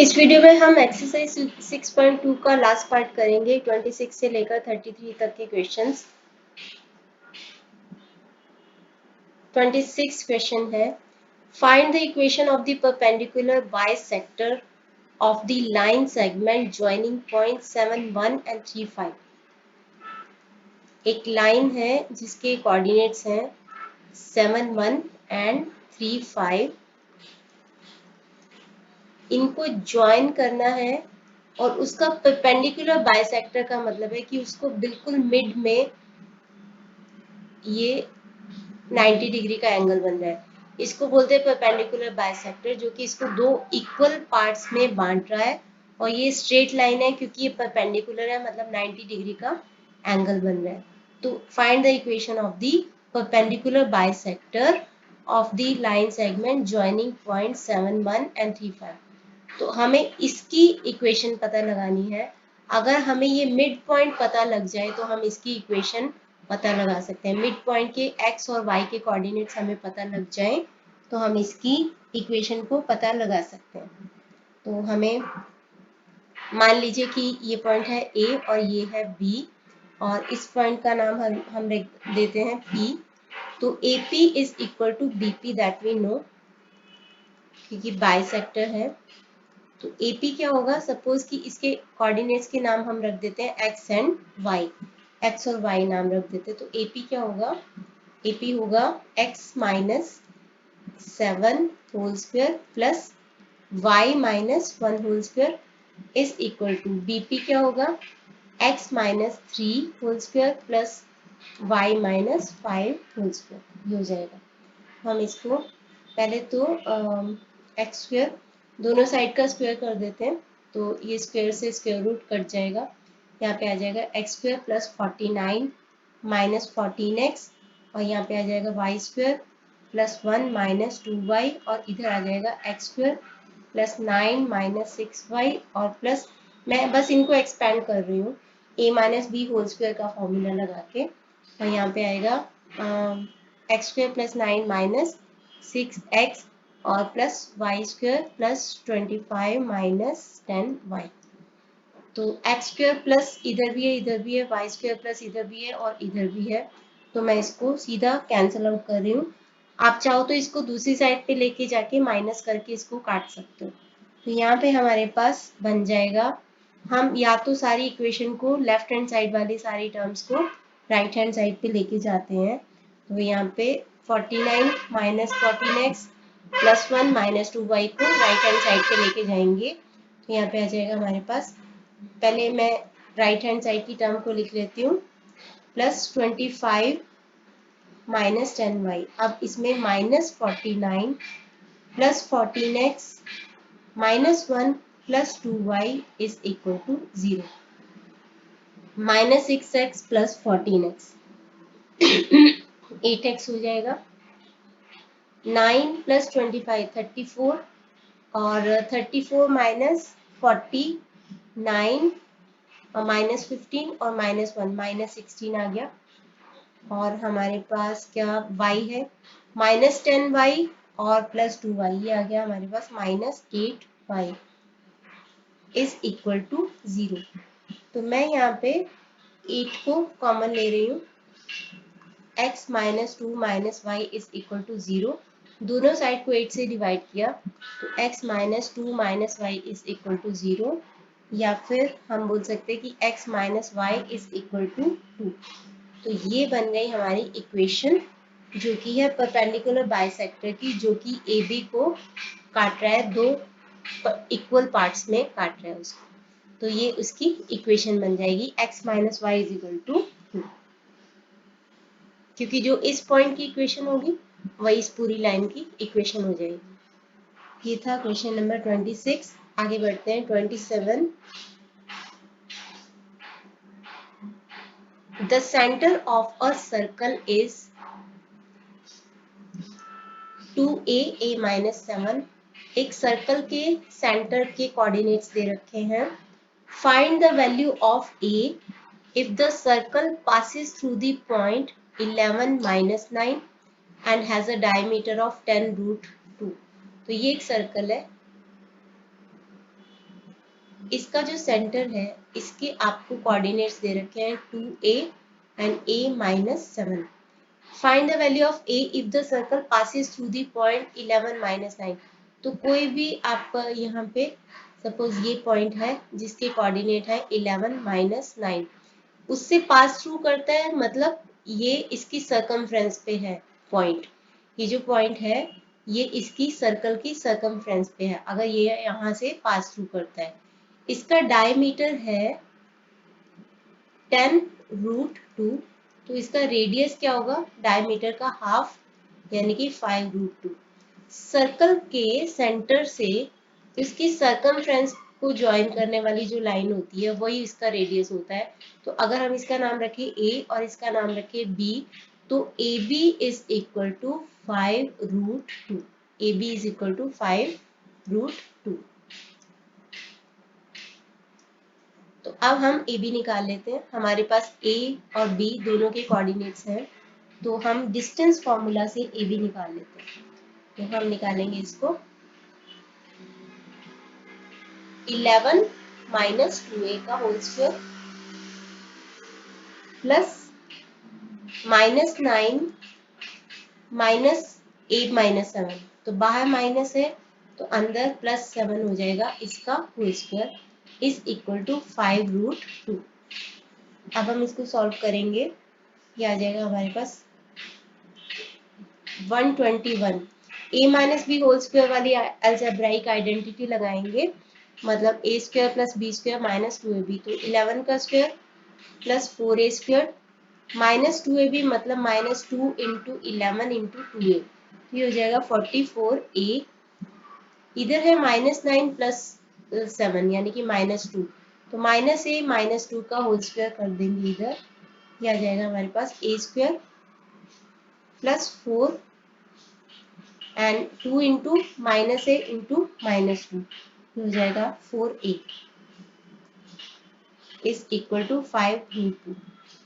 इस वीडियो में हम एक्सरसाइज 6.2 का लास्ट पार्ट करेंगे। 26 से लेकर 33 तक के क्वेश्चंस। 26 क्वेश्चन है, find the equation of the perpendicular bisector of the line segment joining point 7, 1 and 3, 5। एक लाइन है जिसके कोऑर्डिनेट्स हैं 7, 1 एंड 3, 5। इनको ज्वाइन करना है और उसका परपेंडिकुलर बाइसेक्टर का मतलब है कि उसको बिल्कुल मिड में ये 90 डिग्री का एंगल बन रहा है। इसको बोलते हैं परपेंडिकुलर बाइसेक्टर, जो कि इसको दो इक्वल पार्ट्स में बांट रहा है। और ये स्ट्रेट लाइन है क्योंकि ये परपेंडिकुलर है, मतलब 90 डिग्री का एंगल बन रहा है। तो find the equation of the perpendicular bisector of the line segment joining point 7, 1 and 3, 5। तो हमें इसकी इक्वेशन पता लगानी है। अगर हमें ये मिड पॉइंट पता लग जाए तो हम इसकी इक्वेशन पता लगा सकते हैं। मिड पॉइंट के x और y के कोऑर्डिनेट्स हमें पता लग जाए तो हम इसकी इक्वेशन को पता लगा सकते हैं। तो हमें मान लीजिए कि ये पॉइंट है a और ये है b, और इस पॉइंट का नाम हम देते हैं p। तो AP is equal to BP, that we know, क्योंकि बाइसेक्टर है। तो AP क्या होगा, सपोज कि इसके कोऑर्डिनेट्स के नाम हम रख देते हैं x एंड y, x और y नाम रख देते हैं। तो AP क्या होगा, AP होगा x minus 7 whole square plus y minus 1 whole square is equal to BP क्या होगा, x minus 3 whole square plus y minus 5 whole square हो जाएगा। हम इसको पहले तो एक्स स्क्वायर दोनों साइड का स्क्वायर कर देते हैं। तो ये स्क्वायर से स्क्वायर रूट कट जाएगा, यहाँ पे आ जाएगा x square plus 49 minus 14x, और यहाँ पे आ जाएगा Y square plus 1 minus 2y, और इधर आ जाएगा x square plus 9 minus 6y, और प्लस मैं बस इनको एक्सपेंड कर रही हूँ a minus b whole square का फॉर्मूला लगा के। और यहाँ पे आएगा x square plus 9 minus 6x और plus y square plus 25 minus 10y। तो एक्स स्क्वायर प्लस इधर भी है, इधर भी है, वाई स्क्वायर प्लस इधर भी है और इधर भी है। तो मैं इसको सीधा कैंसिल आउट कर रही हूँ। आप चाहो तो इसको दूसरी साइड पे लेके जाके माइनस करके इसको काट सकते हो। तो यहाँ पे हमारे पास बन जाएगा, हम या तो सारी इक्वेशन को लेफ्ट हैंड साइड वाली सारी टर्म्स को राइट हैंड साइड पे लेके जाते हैं। तो यहाँ पे 49 minus 14x plus 1 minus 2y को राइट हैंड साइड पे लेके जाएंगे। तो यहाँ पे आ जाएगा हमारे पास, पहले मैं राइट हैंड साइड की टर्म को लिख लेती हूँ, प्लस 25 माइनस 10y। अब इसमें minus 49 plus 14x minus 1 plus 2y is equal to 0, minus 6x plus 14x 8x हो जाएगा, 9 प्लस 25 34, और 34 माइनस 49 और माइनस 15 और माइनस 1 माइनस 16 आ गया। और हमारे पास क्या y है, माइनस 10y और प्लस 2y, ये आ गया हमारे पास minus 8y is equal to 0। तो मैं यहाँ पे 8 को कॉमन ले रही हूँ, x minus 2 minus y is equal to 0। दोनों साइड को 8 से डिवाइड किया तो x minus 2 minus y is equal to 0, या फिर हम बोल सकते हैं कि x minus y is equal to 2। तो ये बन गई हमारी इक्वेशन, जो कि है परपेंडिकुलर बाइसेक्टर की, जो कि AB को काट रहा है, दो इक्वल पार्ट्स में काट रहा है उसको। तो ये उसकी इक्वेशन बन जाएगी x minus y is equal to 2, क्योंकि जो इस पॉइंट की इक्वेशन होगी वही इस पूरी लाइन की इक्वेशन हो जाएगी। ये था क्वेश्चन नंबर 26। आगे बढ़ते हैं 27। The centre of a circle is 2a a minus 7। एक सर्कल के सेंटर के कोऑर्डिनेट्स दे रखे हैं। Find the value of a if the circle passes through the point 11 minus 9 and has a diameter of 10 root 2। तो ये एक circle है, इसका जो सेंटर है इसके आपको कोऑर्डिनेट्स दे रखे हैं 2a and a-7। Find the value of a if the circle passes through the point 11-9। तो कोई भी आप यहाँ पे सपोज ये पॉइंट है जिसके कोऑर्डिनेट है 11-9, उससे पास थ्रू करता है, मतलब ये इसकी सर्कमफ्रेंस पे है पॉइंट। ये जो पॉइंट है ये इसकी सर्कल की सर्कमफ्रेंस पे है, अगर ये यहाँ से पास थ्रू करता है। इसका डायमीटर है 10√2, तो इसका रेडियस क्या होगा, डायमीटर का हाफ यानी कि 5√2। सर्कल के सेंटर से इसकी सर्कमफ्रेंस को ज्वाइन करने वाली जो लाइन होती है वही इसका रेडियस होता है। तो अगर हम इसका नाम रखें a और इसका नाम रखें b, तो AB is equal to 5√2। AB is equal to 5√2। तो अब हम AB निकाल लेते हैं। हमारे पास A और B दोनों के कोऑर्डिनेट्स हैं, तो हम डिस्टेंस फॉर्मूला से AB निकाल लेते हैं। तो हम निकालेंगे इसको 11 माइनस 2a का होल स्क्वायर प्लस -9 माइनस 8-7। तो बाहर माइनस है तो अंदर +7 हो जाएगा, इसका whole square is equal to 5√2। अब हम इसको सॉल्व करेंगे, ये आ जाएगा हमारे पास 121। a minus b whole square वाली अलजेब्राइक आइडेंटिटी लगाएंगे, मतलब a square plus b square minus 2ab, तो 11 का square plus 4a square minus 2ab, मतलब -2 इंटू 11 इंटू 2a, ये हो जाएगा 44a। इधर है -9 प्लस 7 यानी कि -2, तो -a -2 का होल स्क्वायर कर देंगे इधर, ये आ जाएगा हमारे पास a square plus 4 and 2 into -a into -2, हो जाएगा 4a इज इक्वल टू 5√2।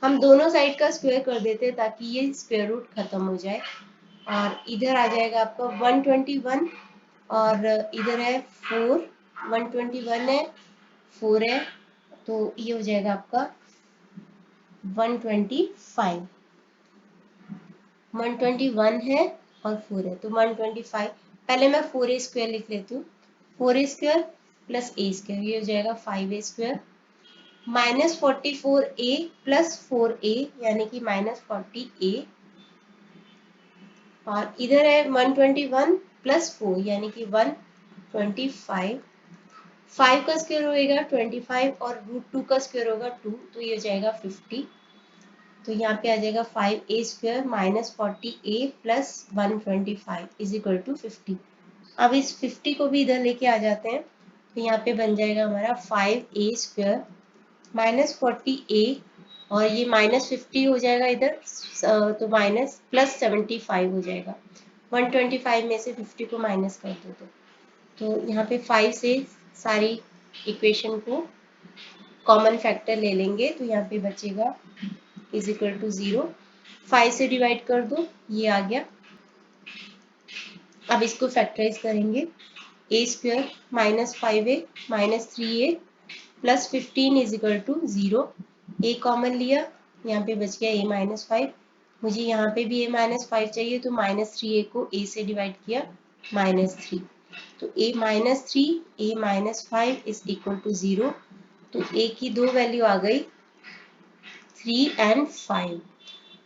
हम दोनों साइड का स्क्वायर कर देते हैं ताकि ये स्क्वायर रूट खत्म हो जाए, और इधर आ जाएगा आपका 121 और इधर है 4, 121 है 4 है, तो ये हो जाएगा आपका 125। 121 है और 4 है तो 125। पहले मैं 4a स्क्वायर लिख लेती हूँ, 4a square plus a square, ये हो जाएगा 5a square -44a plus 4a यानी कि -40a, और इधर है 121 प्लस 4 यानी कि 125। 5 का स्क्वायर होएगा 25 और √2 का स्क्वायर होगा 2, तो ये हो जाएगा 50। तो यहाँ पे आ जाएगा 5a square minus 40a plus 125 is equal to 50। अब इस 50 को भी इधर लेके आ जाते हैं, तो यहाँ पे बन जाएगा हमारा 5a स्क्वायर माइनस 40a और ये -50 हो जाएगा इधर, तो माइनस प्लस 75 हो जाएगा। 125 में से 50 को माइनस कर दो तो यहाँ पे 5 से सारी इक्वेशन को कॉमन फैक्टर ले लेंगे, तो यहाँ पे बचेगा इज इक्वल टू 0। 5 से डिवाइड कर दो, ये आ गया। अब इसको फैक्टराइज करेंगे, a square minus 5a minus 3a plus 15 is equal to 0। a common लिया, यहाँ पे बच गया a माइनस 5, मुझे यहाँ पे भी a माइनस 5 चाहिए, तो -3a को a से डिवाइड किया -3, तो a minus 3 a minus 5 is equal to 0। तो a की दो वैल्यू आ गई 3 एंड 5।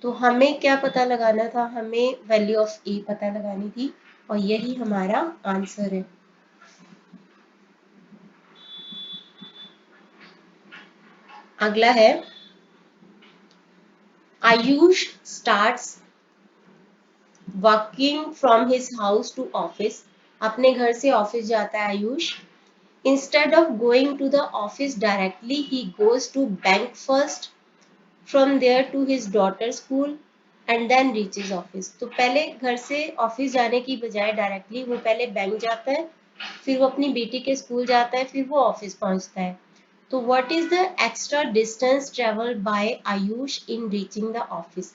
तो हमें क्या पता लगाना था, हमें वैल्यू ऑफ a पता लगानी थी और यही हमारा आंसर है। अगला है Ayush starts walking from his house to office. अपने घर से ऑफिस जाता है Ayush. Instead of going to the office directly he goes to bank first, from there to his daughter school and then reaches office. तो पहले घर से ऑफिस जाने की बजाय डायरेक्टली वो पहले बैंक जाता है, फिर वो अपनी बेटी के स्कूल जाता है, फिर वो ऑफिस पहुंचता है। तो what is the extra distance travelled by Ayush in reaching the office.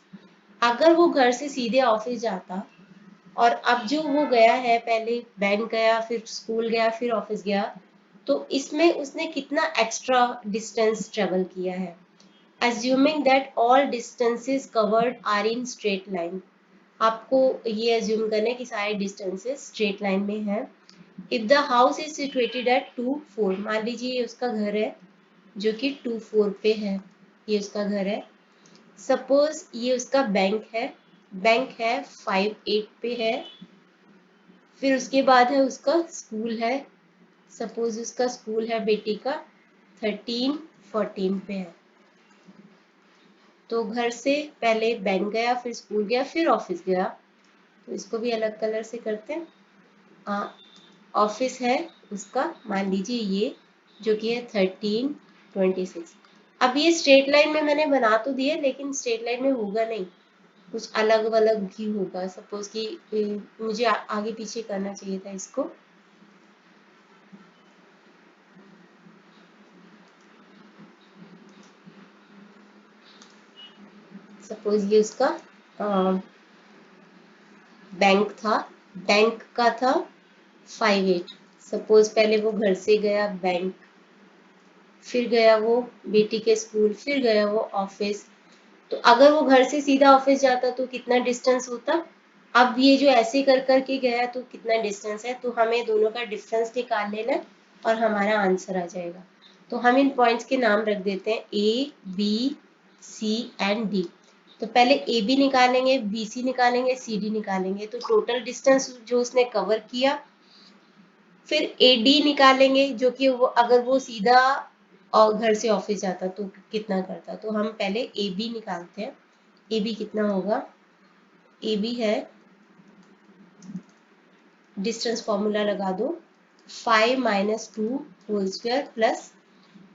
अगर वो घर से सीधे ऑफिस जाता और अब जो वो गया है, पहले बैंक गया फिर स्कूल गया फिर ऑफिस गया, तो इसमें उसने कितना एक्स्ट्रा डिस्टेंस ट्रेवल किया है। Assuming that all distances covered are in straight line, आपको ये अज्यूम करना है कि सारे डिस्टेंसेस स्ट्रेट लाइन में है। If the house is situated at 2-4, मान लीजिए ये उसका घर है जो कि 2-4 पे है, ये उसका घर है। सपोज ये उसका बैंक है 5-8 पे है। फिर उसके बाद है उसका स्कूल है, सपोज उसका स्कूल है बेटी का 13-14 पे है। तो घर से पहले बैंक गया, फिर स्कूल गया, फिर ऑफिस गया। तो इसको भी अलग कलर से करते हैं। ऑफिस है उसका, मान लीजिए ये जो कि है 13-26। अब ये स्ट्रेट लाइन में मैंने बना तो दिया, लेकिन स्ट्रेट लाइन में होगा नहीं, कुछ अलग अलग भी होगा। सपोज कि मुझे आगे पीछे करना चाहिए था इसको। सपोज ये उसका बैंक था, बैंक का था 5-8। सपोज पहले वो घर से गया बैंक, फिर गया वो बेटी के स्कूल, फिर गया वो ऑफिस। तो अगर वो घर से सीधा ऑफिस जाता तो कितना डिस्टेंस होता। अब ये जो ऐसे कर करके गया तो कितना डिस्टेंस है, तो हमें दोनों का डिफरेंस निकाल लेना और हमारा आंसर आ जाएगा। तो हम इन पॉइंट्स के नाम रख देते हैं ए, बी, सी एंड डी। तो पहले ए बी निकालेंगे, बी सी निकालेंगे, सी डी निकालेंगे, तो टोटल डिस्टेंस जो उसने कवर किया। फिर ए डी निकालेंगे जो कि वो अगर वो सीधा और घर से ऑफिस जाता तो कितना करता। तो हम पहले ए बी निकालते हैं। ए बी कितना होगा, ए बी है, डिस्टेंस फॉर्मूला लगा दो, 5 - 2 whole square plus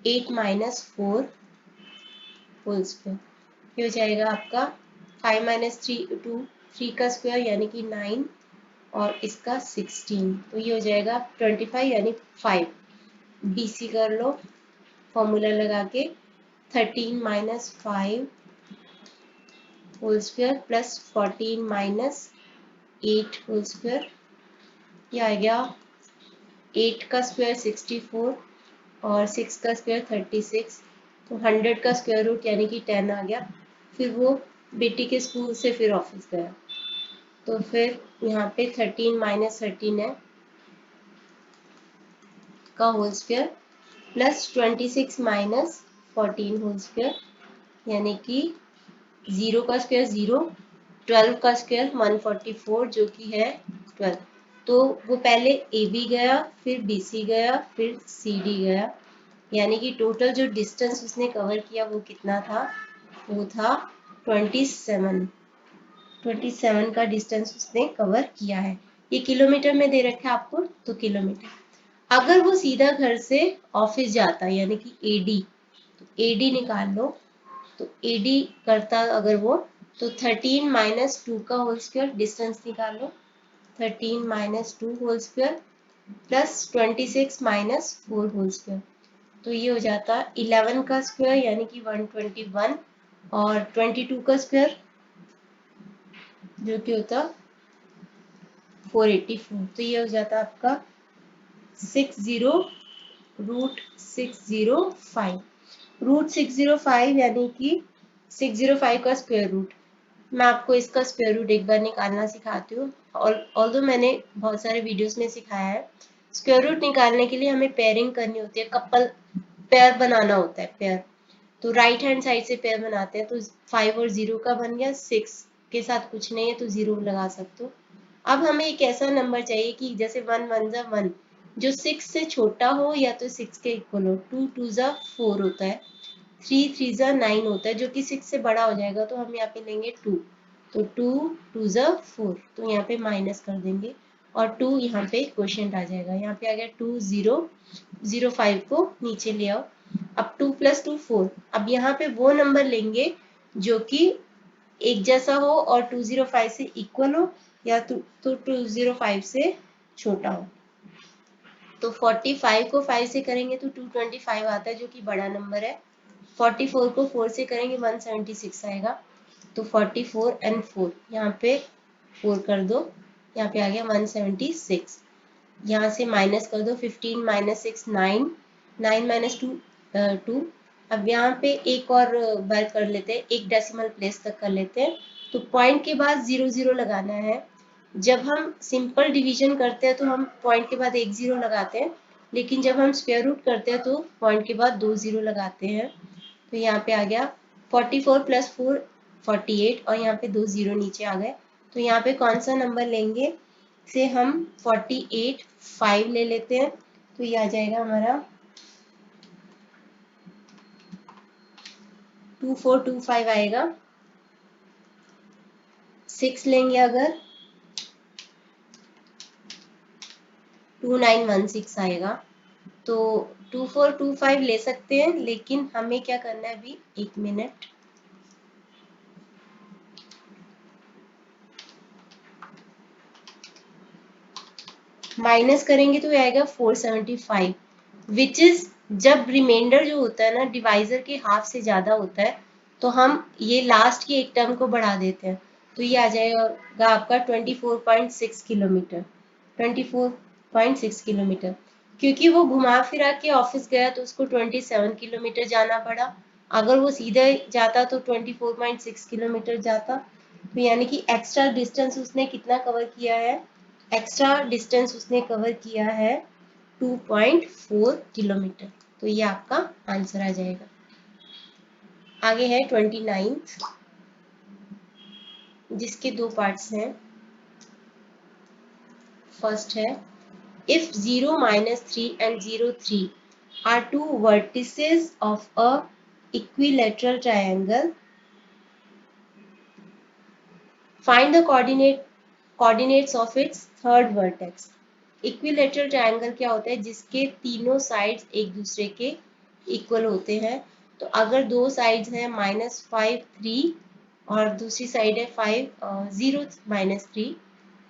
8 - 4 whole square. ये हो जाएगा आपका 5 - 3 2 3 का स्क्वायर यानी कि 9 और इसका 16। तो ये हो जाएगा 25 यानी 5। बी सी कर लो फॉर्मूला लगा के, 13 - 5 whole square plus 14 - 8 whole square. ये आ गया 8 का स्क्वायर 64 और 6 का स्क्वायर 36। तो 100 का स्क्वायर रूट यानी कि 10 आ गया। फिर वो बेटी के स्कूल से फिर ऑफिस गया, तो फिर यहाँ पे 13 - 13 है का whole square plus 26 - 14 whole square यानी कि 0 का स्क्वायर 0, 12 का स्क्वायर 144 जो कि है 12। तो वो पहले ए बी गया, फिर बी सी गया, फिर सी डी गया, यानी कि टोटल जो डिस्टेंस उसने कवर किया वो कितना था, वो था 27 का डिस्टेंस उसने कवर किया है। ये किलोमीटर में दे रखा है आपको, तो किलोमीटर। अगर वो सीधा घर से ऑफिस जाता यानी कि एडी, तो एडी निकाल लो। तो एडी करता अगर वो, तो 13 - 2 का होल स्क्वायर डिस्टेंस निकाल लो, 13 - 2 whole square plus 26 - 4 whole square. तो ये हो जाता 11 का स्क्वायर यानी कि 121 और 22 का स्क्वायर जो कि होता 484। तो ये हो जाता आपका 60√605 रूट 605 यानी कि 605 का स्क्वायर रूट। मैं आपको इसका स्क्वायर रूट एक बार निकालना सिखाती हूँ। ऑल्दो मैंने बहुत सारे वीडियोस में सिखाया है। स्क्वायर रूट निकालने के लिए हमें पेयरिंग करनी होती है, कपल पेयर बनाना होता है पेयर। तो राइट हैंड साइड से पेयर बनाते हैं, तो 5 और 0 का बन गया, 6 के साथ कुछ नहीं है तो 0 लगा सकते हो। अब हमें एक ऐसा नंबर चाहिए कि जैसे 1 1 जा 1 जो 6 से छोटा हो या तो 6 के इक्वल हो। 2 2 जा 4 होता है, 3 3 जा 9 होता है जो कि 6 से बड़ा हो जाएगा, तो हम यहाँ पे लेंगे 2। तो 2 2 जा 4, तो यहाँ पे माइनस कर देंगे और 2 यहाँ पे क्वोशिएंट आ जाएगा। यहाँ पे आ गया 2 0 0 5 को नीचे ले आओ। अब 2 + 2 4। अब यहाँ पे वो नंबर लेंगे जो कि एक जैसा हो और 205 से इक्वल हो या तो 205 से छोटा हो। तो 45 को 5 से करेंगे तो 225 आता है जो कि बड़ा नंबर है। 44 को 4 से करेंगे 176 आएगा। तो 44 एंड 4 यहाँ पे 4 कर दो, यहाँ पे आ गया 176। यहाँ से माइनस कर दो, 15 माइनस 6 9, 9 माइनस 2 2। अब यहाँ पे एक और बार कर लेते हैं, एक डेसिमल प्लेस तक कर लेते हैं। तो पॉइंट के बाद 0 0 लगाना है। जब हम सिंपल डिवीजन करते हैं तो हम पॉइंट के बाद 1 0 लगाते हैं, लेकिन जब हम स्क्वायर रूट करते हैं तो पॉइंट के बाद 2 0 लगाते हैं। तो यहाँ पे आ गया 44 प्लस 4 48, और यहाँ पे 2 0 नीचे आ गए। तो यहाँ पे कौन सा नंबर लेंगे से हम 48 5 ले लेते हैं। तो ये आ जाएगा हमारा 2425 आएगा। 6 लेंगे अगर 2916 आएगा। तो 2425 ले सकते हैं, लेकिन हमें क्या करना है अभी, 1 मिनट। माइनस करेंगे तो आएगा 475, विच इज, जब रिमाइंडर जो होता है ना डिवाइजर के हाफ से ज्यादा होता है तो हम ये लास्ट की एक टर्म को बढ़ा देते हैं। तो ये आ जाएगा आपका 24.6 किलोमीटर, 24.6 किलोमीटर। क्योंकि वो घुमा फिरा के ऑफिस गया तो उसको 27 किलोमीटर जाना पड़ा। अगर वो सीधे जाता तो 24.6 किलोमीटर जाता। तो यानी कि एक्स्ट्रा डिस्टेंस उसने कितना कवर किया है, एक्स्ट्रा डिस्टेंस उसने कवर किया है 2.4 किलोमीटर। तो ये आपका आंसर आ जाएगा। आगे है 29th, जिसके दो पार्ट्स हैं। फर्स्ट है, if 0 minus 3 and 0 3 are two vertices of a equilateral triangle, find the coordinates of its third vertex। Equilateral triangle क्या होता है, जिसके तीनों साइड्स एक दूसरे के इक्वल होते हैं। तो अगर दो साइड्स हैं -5 3 और दूसरी साइड है 5 0 -3,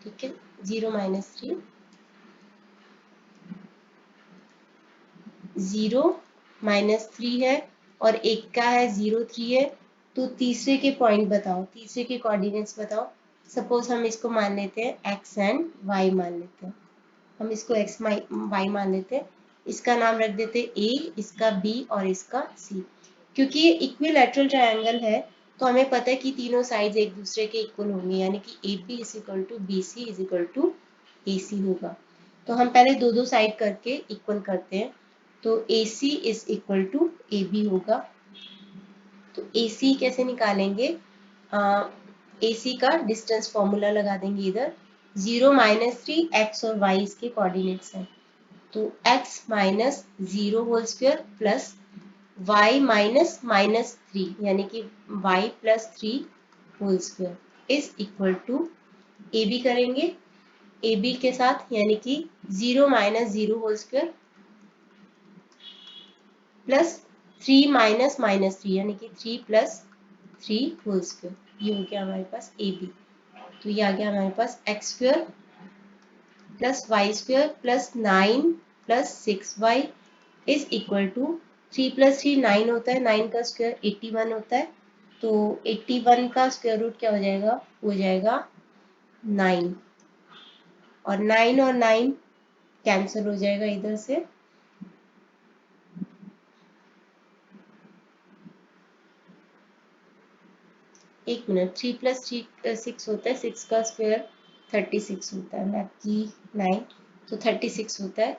ठीक है, 0 -3 0 -3 है, और एक का है 0 3 है। तो तीसरे के पॉइंट बताओ, तीसरे के कोऑर्डिनेट्स बताओ। सपोज हम इसको मान लेते हैं x एंड y मान लेते हैं, हम इसको x y मान लेते हैं। इसका नाम रख देते हैं a, इसका b और इसका c। क्योंकि ये इक्विलैटरल ट्रायंगल है तो हमें पता है कि तीनों साइड्स एक दूसरे के इक्वल होंगे, यानी कि AB = BC = AC होगा। तो हम पहले दो दो साइड करके इक्वल करते हैं। तो AC = AB होगा। तो AC कैसे निकालेंगे, AC का डिस्टेंस फॉर्मूला लगा देंगे इधर। 0 -3 x और y इसके कोऑर्डिनेट्स हैं। तो x minus 0 whole square plus y minus -3 यानी कि y plus 3 whole square is equal to AB करेंगे, AB के साथ यानी कि 0 - 0 होल स्क्वायर प्लस 3 माइनस -3 यानी कि 3 प्लस 3 होल स्क्वायर। ये हो गया हमारे पास AB। तो ये आ गया हमारे पास x² plus y² plus 9 plus 6y is equal to 3 + 3 9 होता है, 9 का स्क्वायर 81 होता है। तो 81 का स्क्वायर रूट क्या हो जाएगा, हो जाएगा 9, और 9 कैंसिल हो जाएगा इधर से। एक मिनट, 3 + 3 6 होता है, 6 का स्क्वायर 36 होता है, मैथ की 9, तो 36 होता है।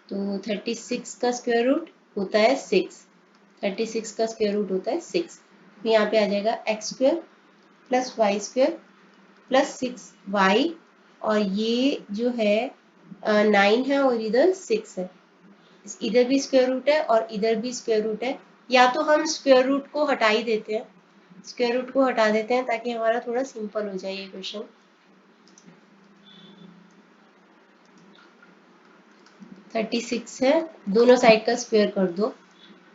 तो 36 का स्क्वायर रूट होता है 6, 36 का स्क्वायर रूट होता है 6। तो यहाँ पे आ जाएगा x² plus y² plus 6y, और ये जो है 9 है और इधर 6 है। इधर भी स्क्वायर रूट है और इधर भी स्क्वायर रूट है। या तो हम स्क्वायर रूट को हटा ही देते हैं, स्क्वायर रूट को हटा देते हैं ताकि हमारा थोड़ा सिंपल हो जाए ये क्वेश्चन। 36 है, दोनों साइड का स्क्वायर कर दो।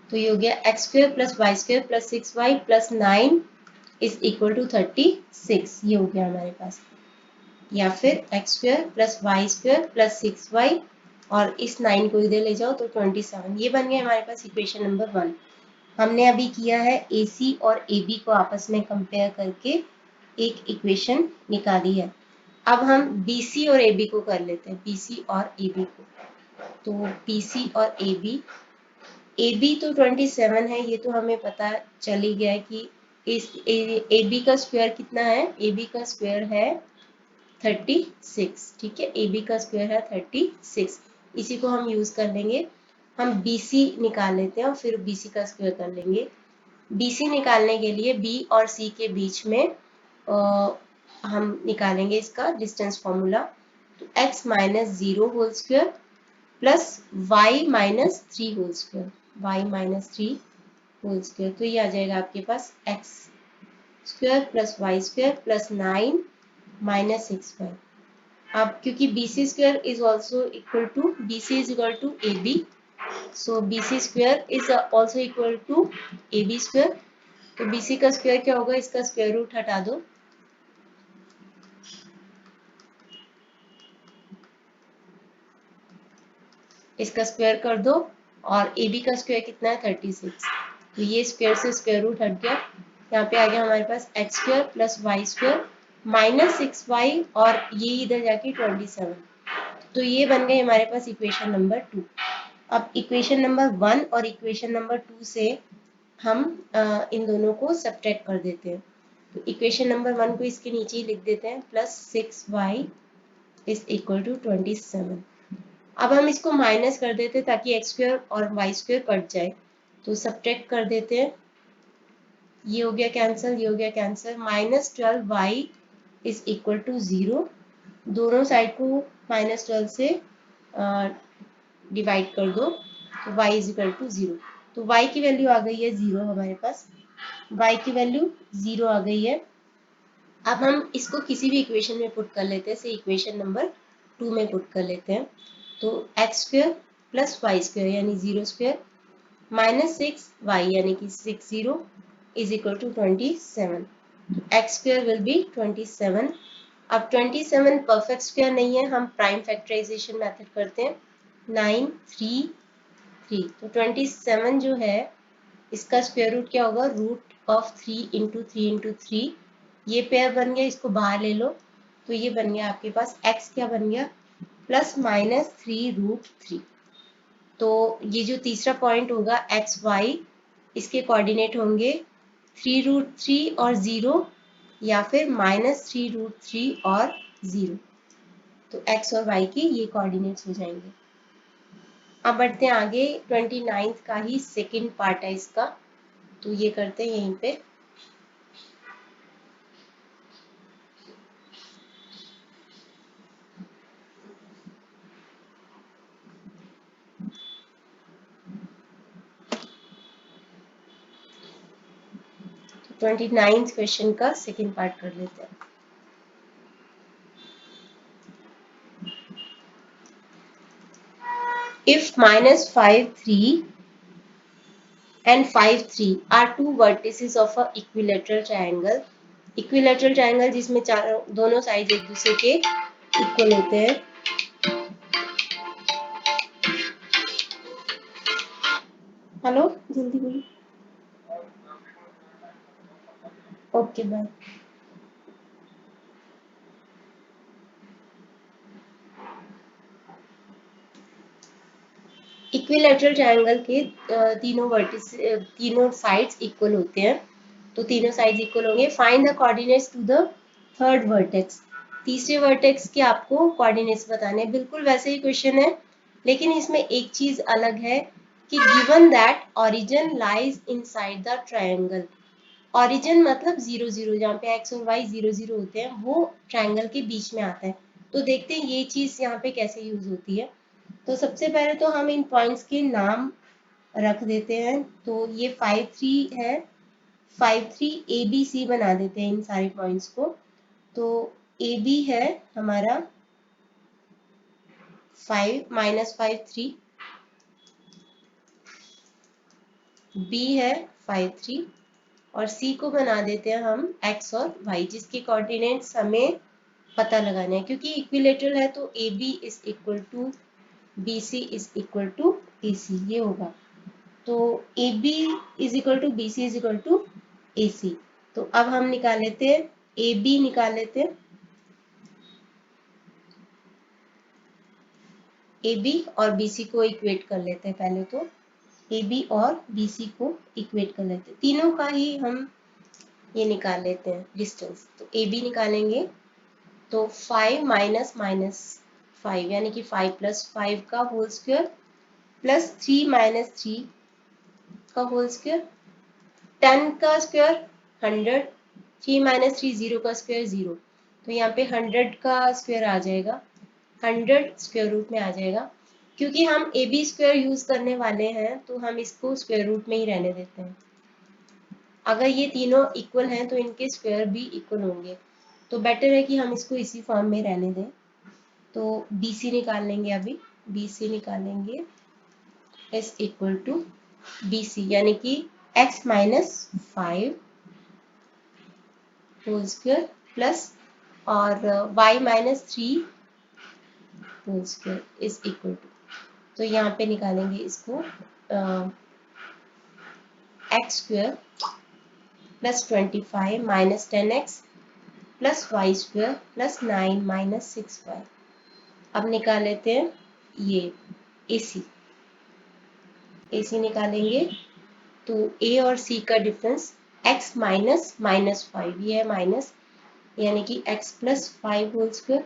तो ये हो गया x² plus y² plus 6y plus 9 is equal to 36। ये हो गया हमारे पास। या फिर x² plus y² plus 6y, और इस 9 को इधर ले जाओ तो 27। ये बन गया हमारे पास इक्वेशन नंबर 1। हमने अभी किया है AC और AB को आपस में कंपेयर करके एक इक्वेशन निकाली है। अब हम BC और AB को कर लेते हैं, BC और AB को। तो BC और AB तो 27 है, ये तो हमें पता चल ही गया है कि इस AB का स्क्वायर कितना है, AB का स्क्वायर है 36, ठीक है, AB का स्क्वायर है 36, इसी को हम यूज कर लेंगे। हम BC निकाल लेते हैं और फिर BC का स्क्वायर कर लेंगे। BC निकालने के लिए B और C के बीच में हम निकालेंगे इसका डिस्टेंस फॉर्मूला। तो x minus 0 whole square plus y minus 3 whole square, y minus 3 whole square, तो ये आ जाएगा आपके पास x square plus y square plus 9 minus 6y। अब क्योंकि BC square is also equal to, BC is equal to AB, so BC square is also equal to AB square. तो BC का स्क्वायर क्या होगा, इसका स्क्वायर रूट हटा दो, इसका स्क्वायर कर दो, और AB का स्क्वायर कितना है 36, तो ये स्क्वायर से स्क्वायर रूट हट गया, यहाँ पे आ गया हमारे पास x square plus y square minus 6y, और ये इधर जाके 27, तो ये बन गई हमारे पास इक्वेशन नंबर 2। अब इक्वेशन नंबर 1 और इक्वेशन नंबर 2 से हम इन दोनों को सब्ट्रैक्ट कर देते हैं। तो इक्वेशन नंबर 1 को इसके नीचे ही लिख देते हैं, plus 6y is equal to 27। अब हम इसको माइनस कर देते हैं ताकि x स्क्वायर और y स्क्वायर कट जाए, तो सब्ट्रैक्ट कर देते हैं, ये हो गया कैंसिल, ये हो गया cancel, minus 12y is equal to 0, दोनों साइड को माइनस 12 से डिवाइड कर दो, तो y इज इक्वल टू 0, तो y की वैल्यू आ गई है 0, हमारे पास y की वैल्यू 0 आ गई है। अब हम इसको किसी भी इक्वेशन में पुट कर लेते हैं, इक्वेशन नंबर 2 में पुट कर लेते हैं, तो x square plus y square यानी 0 स्क्वायर माइनस 6y यानी कि 60 is equal to 27, x square will be 27। अब 27 परफेक्ट स्क्वायर नहीं है, हम प्राइम फैक्टराइजेशन मेथड करते हैं, 9 3 3, तो 27 जो है इसका स्क्वायर रूट क्या होगा, रूट ऑफ 3 इंटू 3 इंटू 3, ये पेयर बन गया, इसको बाहर ले लो, तो ये बन गया आपके पास x क्या बन गया, प्लस माइनस 3 रूट 3। तो ये जो तीसरा पॉइंट होगा एक्स वाई, इसके कोऑर्डिनेट होंगे 3 रूट 3 और 0, या फिर माइनस 3 रूट 3 और 0, तो एक्स और वाई की ये कोऑर्डिनेट्स हो जाएंगे। अब बढ़ते हैं आगे, 29th का ही सेकेंड पार्ट है इसका, तो ये करते हैं यहीं पे। तो 29th क्वेश्चन का सेकेंड पार्ट कर लेते हैं। If minus 5 3 and 5 3 are two vertices of a equilateral triangle, equilateral triangle जिसमें चारों दोनों साइड एक दूसरे के इक्वल होते हैं। हेलो, जल्दी बोलिए। Okay bye. इक्विलेटरल ट्रायंगल के तीनों वर्टिस, तीनों साइड्स इक्वल होते हैं, तो तीनों साइड्स इक्वल होंगे। Find the coordinates to the third vertex, तीसरे वर्टेक्स के आपको कोऑर्डिनेट्स बताने हैं। बिल्कुल वैसे ही क्वेश्चन है, लेकिन इसमें एक चीज अलग है कि given that origin lies inside the triangle, origin मतलब 0 0, जहाँ पे x और y 0 0 होते हैं, वो ट्रायंगल के बीच में आता है। तो देखते हैं ये चीज यहाँ पे कैसे यूज होती है। तो सबसे पहले तो हम इन पॉइंट्स के नाम रख देते हैं, तो ये 5 3 है, 5 3 ABC बना देते हैं इन सारे पॉइंट्स को। तो AB है हमारा 5 माइनस 5 3, B है 5 3, और C को बना देते हैं हम x और y, जिसके कोऑर्डिनेट्स हमें पता लगाना है, क्योंकि इक्विलेटरल है तो AB is equal to BC is equal to AC, ये होगा। तो AB is equal to BC is equal to AC। तो अब हम निकाल लेते हैं AB, निकाल लेते हैं, ए बी और बी सी को इक्वेट कर लेते हैं। पहले तो ए बी और बी सी को इक्वेट कर लेते हैं, तीनों का ही हम ये निकाल लेते हैं डिस्टेंस। तो ए बी निकालेंगे तो 5 माइनस माइनस 5 यानी कि 5 प्लस 5 का होल स्क्वायर प्लस 3 माइनस 3 का होल स्क्वायर, 10 का स्क्वायर 100, 3 माइनस 3 0 का स्क्वायर 0। तो यहाँ पे 100 का स्क्वायर आ जाएगा, 100 स्क्वायर रूट में आ जाएगा। क्योंकि हम ए बी स्क्वायर यूज करने वाले हैं तो हम इसको स्क्वायर रूट में ही रहने देते हैं। अगर ये तीनों इक्वल हैं तो इनके स्क्वायर भी इक्वल होंगे, तो बेटर है कि हम इसको इसी फॉर्म में रहने दें। तो बी सी निकाल लेंगे, अभी बी सी निकालेंगे is equal to B C यानी कि x minus 5 whole square plus और y minus 3 whole square is equal to, तो यहाँ पे निकालेंगे इसको x square plus 25 minus 10x plus y square plus 9 minus 6y। अब निकाल लेते हैं ये AC निकालेंगे तो A और C का डिफरेंस x माइनस माइनस 5, ये है माइनस, यानी कि x plus 5 whole square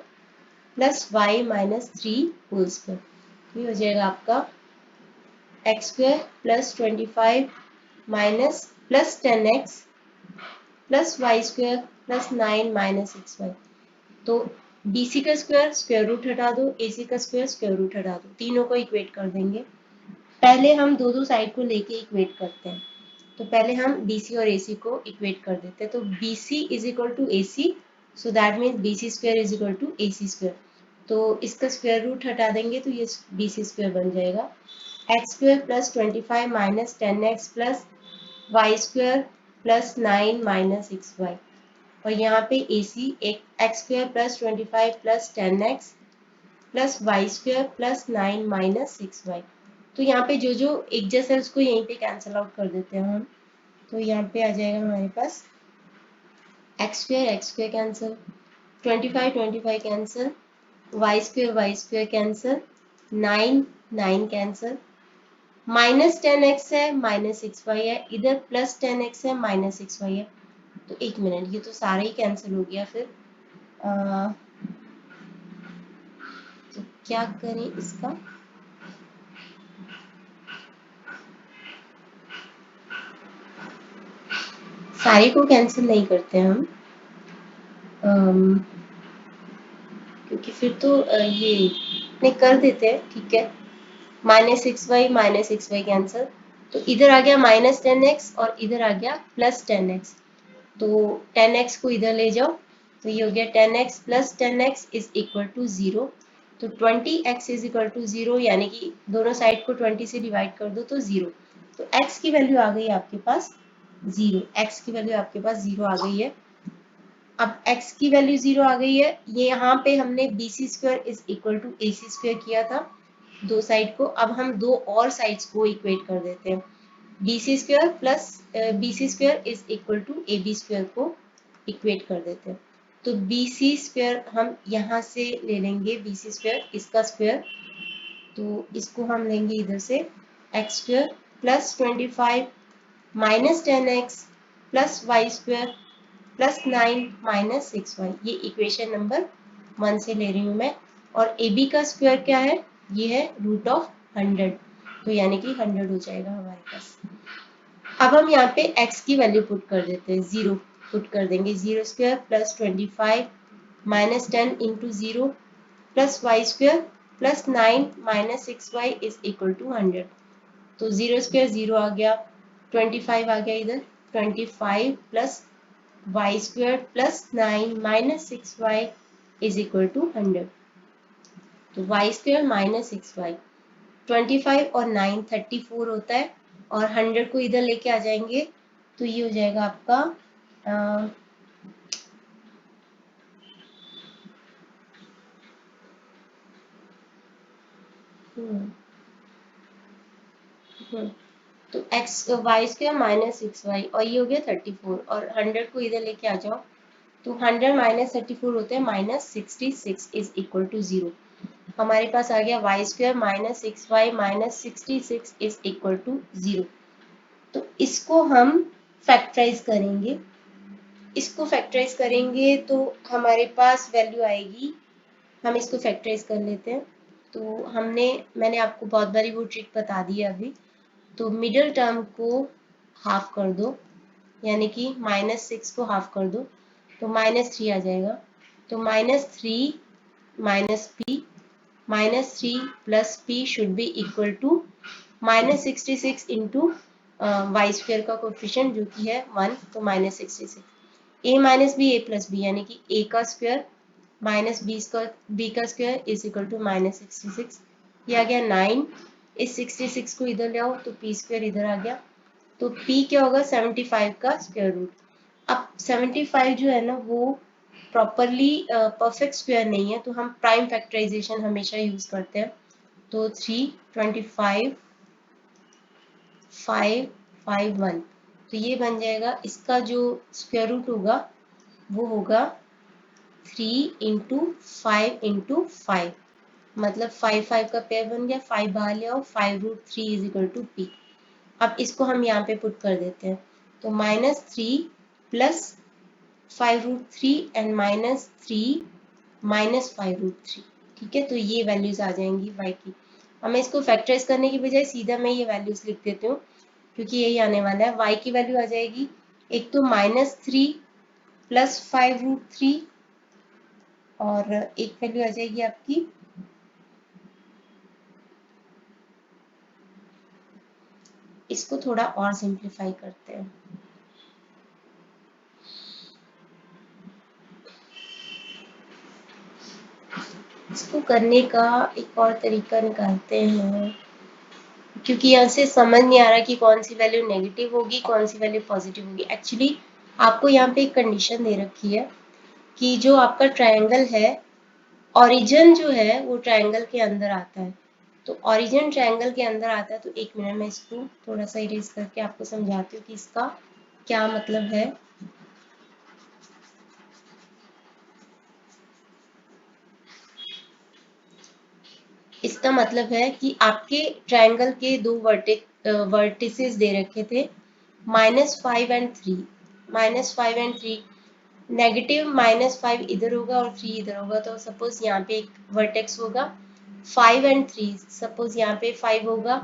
plus y minus 3 whole square. ये हो जाएगा आपका x square plus 25 minus plus 10x plus y square plus 9 minus 6y। तो BC का स्क्वायर रूट हटा दो, AC का स्क्वायर रूट हटा दो, तीनों को इक्वेट कर देंगे। पहले हम दो साइड को लेके इक्वेट करते हैं। तो पहले हम BC और AC को इक्वेट कर देते हैं। तो BC is equal to AC, so that means BC square is equal to AC square. तो इसका स्क्वायर रूट हटा देंगे तो ये BC स्क्वायर बन जाएगा x square plus 25 minus 10x plus y square plus 9 minus 6y। और यहाँ पे AC एक x square plus 25 plus 10x plus y square plus 9 minus 6y। तो यहाँ पे जो जो एक जैसा है उसको यहीं पे कैंसिल आउट कर देते हैं हम। तो यहाँ पे आ जाएगा हमारे पास x square cancel, 25 cancel, y square cancel, 9 cancel, minus 10x है माइनस 6y है, इधर प्लस 10x है माइनस 6y है। तो एक मिनट, ये तो सारा ही कैंसिल हो गया। फिर तो क्या करें इसका, सारे को कैंसिल नहीं करते हम, क्योंकि फिर तो ये नहीं कर देते हैं, ठीक है। माइनस 6y कैंसिल, तो इधर आ गया माइनस 10x और इधर आ गया प्लस 10x। तो 10x को इधर ले जाओ तो ये हो गया 10x plus 10x is equal to 0। तो 20x इज इक्वल टू 0, यानी कि दोनों साइड को 20 से डिवाइड कर दो तो 0। तो x की वैल्यू आ गई आपके पास 0, x की वैल्यू आपके पास 0 आ गई है। अब x की वैल्यू 0 आ गई है, ये यहाँ पे हमने BC square is equal to AC square किया था दो साइड को। अब हम दो और साइड्स को इक्वेट कर देते हैं, BC square plus BC square is equal to AB square को इक्वेट कर देते हैं। तो BC स्क्वायर हम यहाँ से ले लेंगे, BC स्क्वायर इसका स्क्वायर, तो इसको हम लेंगे इधर से x square plus 25 minus 10x plus y square plus 9 minus 6y। ये इक्वेशन नंबर 1 से ले रही हूँ मैं। और AB का स्क्वायर क्या है, ये है रूट ऑफ 100, तो यानी कि 100 हो जाएगा हमारे पास। अब हम यहाँ पे x की वैल्यू पुट कर देते हैं, 0 पुट कर देंगे, 0 square plus 25 minus 10 into 0 plus y square plus 9 minus 6y is equal to 100। तो 0 स्क्वायर 0 आ गया, 25 आ गया इधर, 25 plus y square plus 9 minus 6y is equal to 100। तो वाई स्क्वायर माइनस 6y, 25 और 9 34 होता है, और 100 को इधर लेके आ जाएंगे तो ये हो जाएगा आपका तो x Y square minus 6y और ये हो गया 34, और 100 को इधर लेके आ जाओ तो 100 माइनस 34 होते हैं माइनस 66 इज इक्वल टू 0। हमारे पास आ गया y square minus 6y minus 66 is equal to 0। तो इसको हम फैक्टराइज करेंगे। इसको फैक्टराइज करेंगे तो हमारे पास वैल्यू आएगी, हम इसको फैक्टराइज कर लेते हैं। तो मैंने आपको बहुत बारी वो ट्रिक बता दी है अभी। तो मिडिल टर्म को हाफ कर दो, यानी कि -6 को हाफ कर दो तो -3 आ जाएगा। तो -3 minus p -3 plus p should be equal to -66 into y square का कोफिशिएंट जो कि है 1, तो -66। a minus b a plus b, यानी कि a का स्क्वायर माइनस बी का स्क्वायर इज इक्वल टू -66। ये आ गया 9। इस 66 को इधर ले आओ तो p स्क्वायर इधर आ गया। तो p क्या होगा 75 का स्क्वायर रूट। अब 75 जो है ना वो प्रॉपरली परफेक्ट स्क्वायर नहीं है, तो हम प्राइम फैक्टराइजेशन हमेशा यूज करते हैं। तो 3 25 5 5 1, तो ये बन जाएगा, इसका जो स्क्वायर रूट होगा वो होगा 3 इंटू 5 इंटू 5, मतलब 5 5 का पेयर बन गया। 5 बाहर ले आओ, 5√3 इज इक्वल टू पी। अब इसको हम यहाँ पे पुट कर देते हैं। तो -3 प्लस 5√3 एंड -3 माइनस 5√3। ठीक है, तो ये वैल्यूज आ जाएंगी y की। अब मैं इसको फैक्टराइज करने की बजाय सीधा मैं ये वैल्यूज लिख देती हूँ, क्योंकि यही आने वाला है। y की वैल्यू आ जाएगी, एक तो -3 प्लस 5√3 और एक वैल्यू आ जाएगी आपकी इसको थोड़ा और सिंप्लीफाई करते हैं। इसको करने का एक और तरीका निकालते हैं, क्योंकि यहाँ से समझ नहीं आ रहा कि कौन सी वैल्यू नेगेटिव होगी कौन सी वैल्यू पॉजिटिव होगी। एक्चुअली आपको यहाँ पे एक कंडीशन दे रखी है कि जो आपका ट्रायंगल है, ओरिजिन जो है वो ट्रायंगल के अंदर आता है। तो ओरिजिन ट्रायंगल के अंदर आता है। तो एक मिनट में इसको थोड़ा सा इरेज करके आपको समझाती हूँ कि इसका क्या मतलब है। इसका मतलब है कि आपके ट्रायंगल के दो वर्टिसेस दे रखे थे, -5 एंड 3। -5 एंड 3, नेगेटिव -5 इधर होगा और 3 इधर होगा। तो सपोज यहाँ पे एक वर्टेक्स होगा 5 एंड 3, सपोज यहाँ पे 5 होगा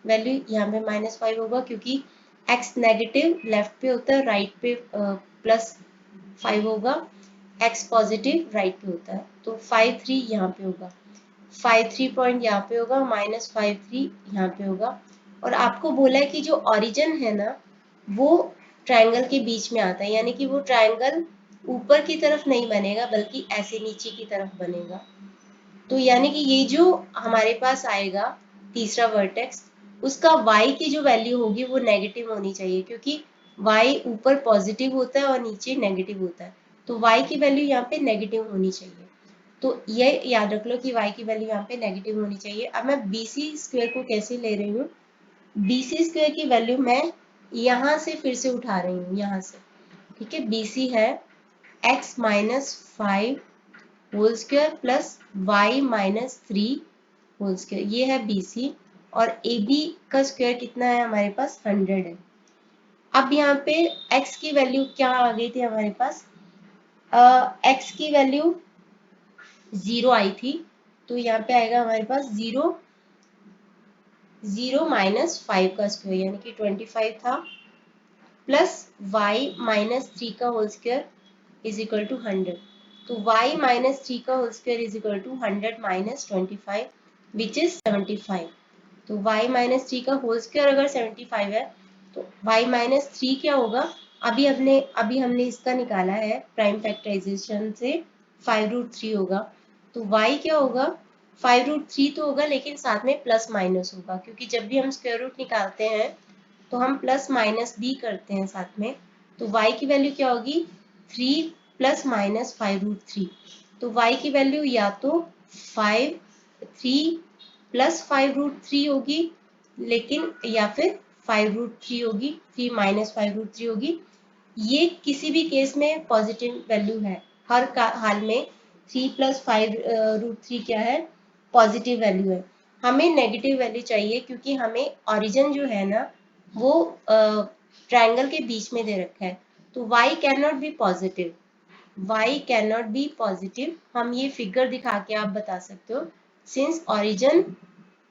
वैल्यू, यहाँ पे -5 होगा, क्योंकि x नेगेटिव लेफ्ट पे होता है, राइट पे +5 होगा। x पॉजिटिव राइट पे होता है। तो 5 3 यहाँ पे होगा, 5 3 पॉइंट यहाँ पे होगा, -5 3 यहाँ पे होगा। और आपको बोला है कि जो ओरिजिन है ना वो ट्रायंगल के बीच में आता है, यानी कि वो ट्रायंगल ऊपर की तरफ नहीं बनेगा बल्कि ऐसे नीचे की तरफ बनेगा। तो यानी कि ये जो हमारे पास आएगा तीसरा वर्टेक्स, उसका y की जो वैल्यू होगी वो नेगेटिव होनी चाहिए, क्योंकि y ऊपर पॉजिटिव होता है और नीचे नेगेटिव होता है। तो y की वैल्यू यहाँ पे नेगेटिव होनी चाहिए। तो ये याद रख लो कि y की वैल्यू यहाँ पे नेगेटिव होनी चाहिए। अब मैं BC स्क्वायर को कैसे ले रही हूँ, BC स्क्वायर की वैल्यू मैं यहाँ से फिर से उठा रही हूँ, यहाँ से। ठीक है, BC है x minus 5 whole square plus y minus 3 whole square, ये है BC। और AB का स्क्वायर कितना है हमारे पास, 100 है। अब यहाँ पे x की वैल्यू क्या आ गई थी हमारे पास, x की वैल्यू 0 आई थी। तो यहाँ पे आएगा हमारे पास 0 माइनस 5 का स्क्वायर, यानी कि 25 था, प्लस y माइनस 3 का whole square is equal to 100। तो y माइनस 3 का whole square is equal to 100 minus 25 which is 75। तो y माइनस 3 का होल स्क्वायर अगर 75 है तो y माइनस 3 क्या होगा, अभी हमने इसका निकाला है प्राइम फैक्टराइजेशन से, 5√3 होगा। तो y क्या होगा, 5√3 तो होगा लेकिन साथ में प्लस माइनस होगा, क्योंकि जब भी हम स्क्वायर रूट निकालते हैं तो हम प्लस माइनस भी करते हैं साथ में। तो y की वैल्यू क्या होगी, 3 प्लस माइनस 5√3। तो y की वैल्यू या तो 3 प्लस 5√3 होगी, लेकिन या फिर 5√3 होगी, 3 माइनस 5√3 होगी। ये किसी भी केस में पॉजिटिव वैल्यू है, हर हाल में 3 प्लस 5√3 क्या है, पॉजिटिव वैल्यू है, हमें नेगेटिव वैल्यू चाहिए क्योंकि हमें ओरिजिन जो है ना वो ट्रायंगल के बीच में दे रखा है, तो y can not be positive, y can not be positive. हम ये फिगर दिखा के आप बता सकते हो, since origin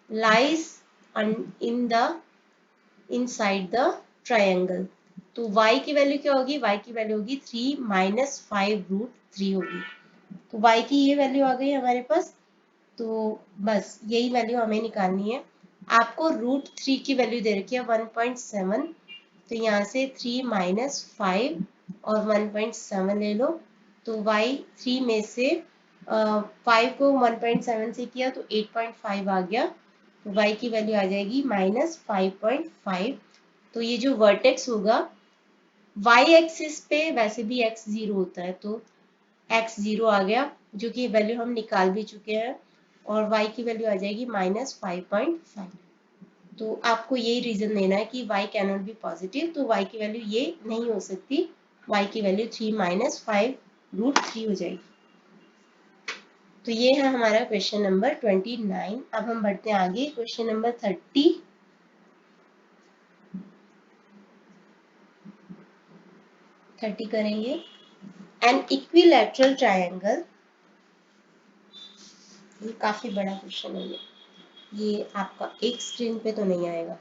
lies in the inside the triangle. तो y की वैल्यू क्या होगी, y की वैल्यू होगी 3 माइनस 5√3 होगी। तो y की ये वैल्यू आ गई हमारे पास। तो बस यही वैल्यू हमें निकालनी है। आपको √3 की वैल्यू दे रखी है 1.7, तो यहाँ से 3 माइनस 5 और 1.7 ले लो, तो y 3 में से 5 को 1.7 से किया तो 8.5 आ गया, तो y की वैल्यू आ जाएगी -5.5। तो ये जो वर्टेक्स होगा y एक्सिस पे वैसे भी x 0 होता है, तो x 0 आ गया, जो कि वैल्यू हम निकाल भी चुके हैं, और y की वैल्यू आ जाएगी -5.5। तो आपको यही रीजन देना है कि y can not be positive, तो y की वैल्यू ये नहीं हो सकती, y की वैल्यू 3 माइनस 5√3 हो जाएगी। तो ये है हमारा क्वेश्चन नंबर 29। अब हम बढ़ते हैं आगे, क्वेश्चन नंबर 30। करेंगे। एन इक्विलैटरल ट्रायंगल, ये काफी बड़ा क्वेश्चन है, ये आपका एक स्क्रीन पे तो नहीं आएगा।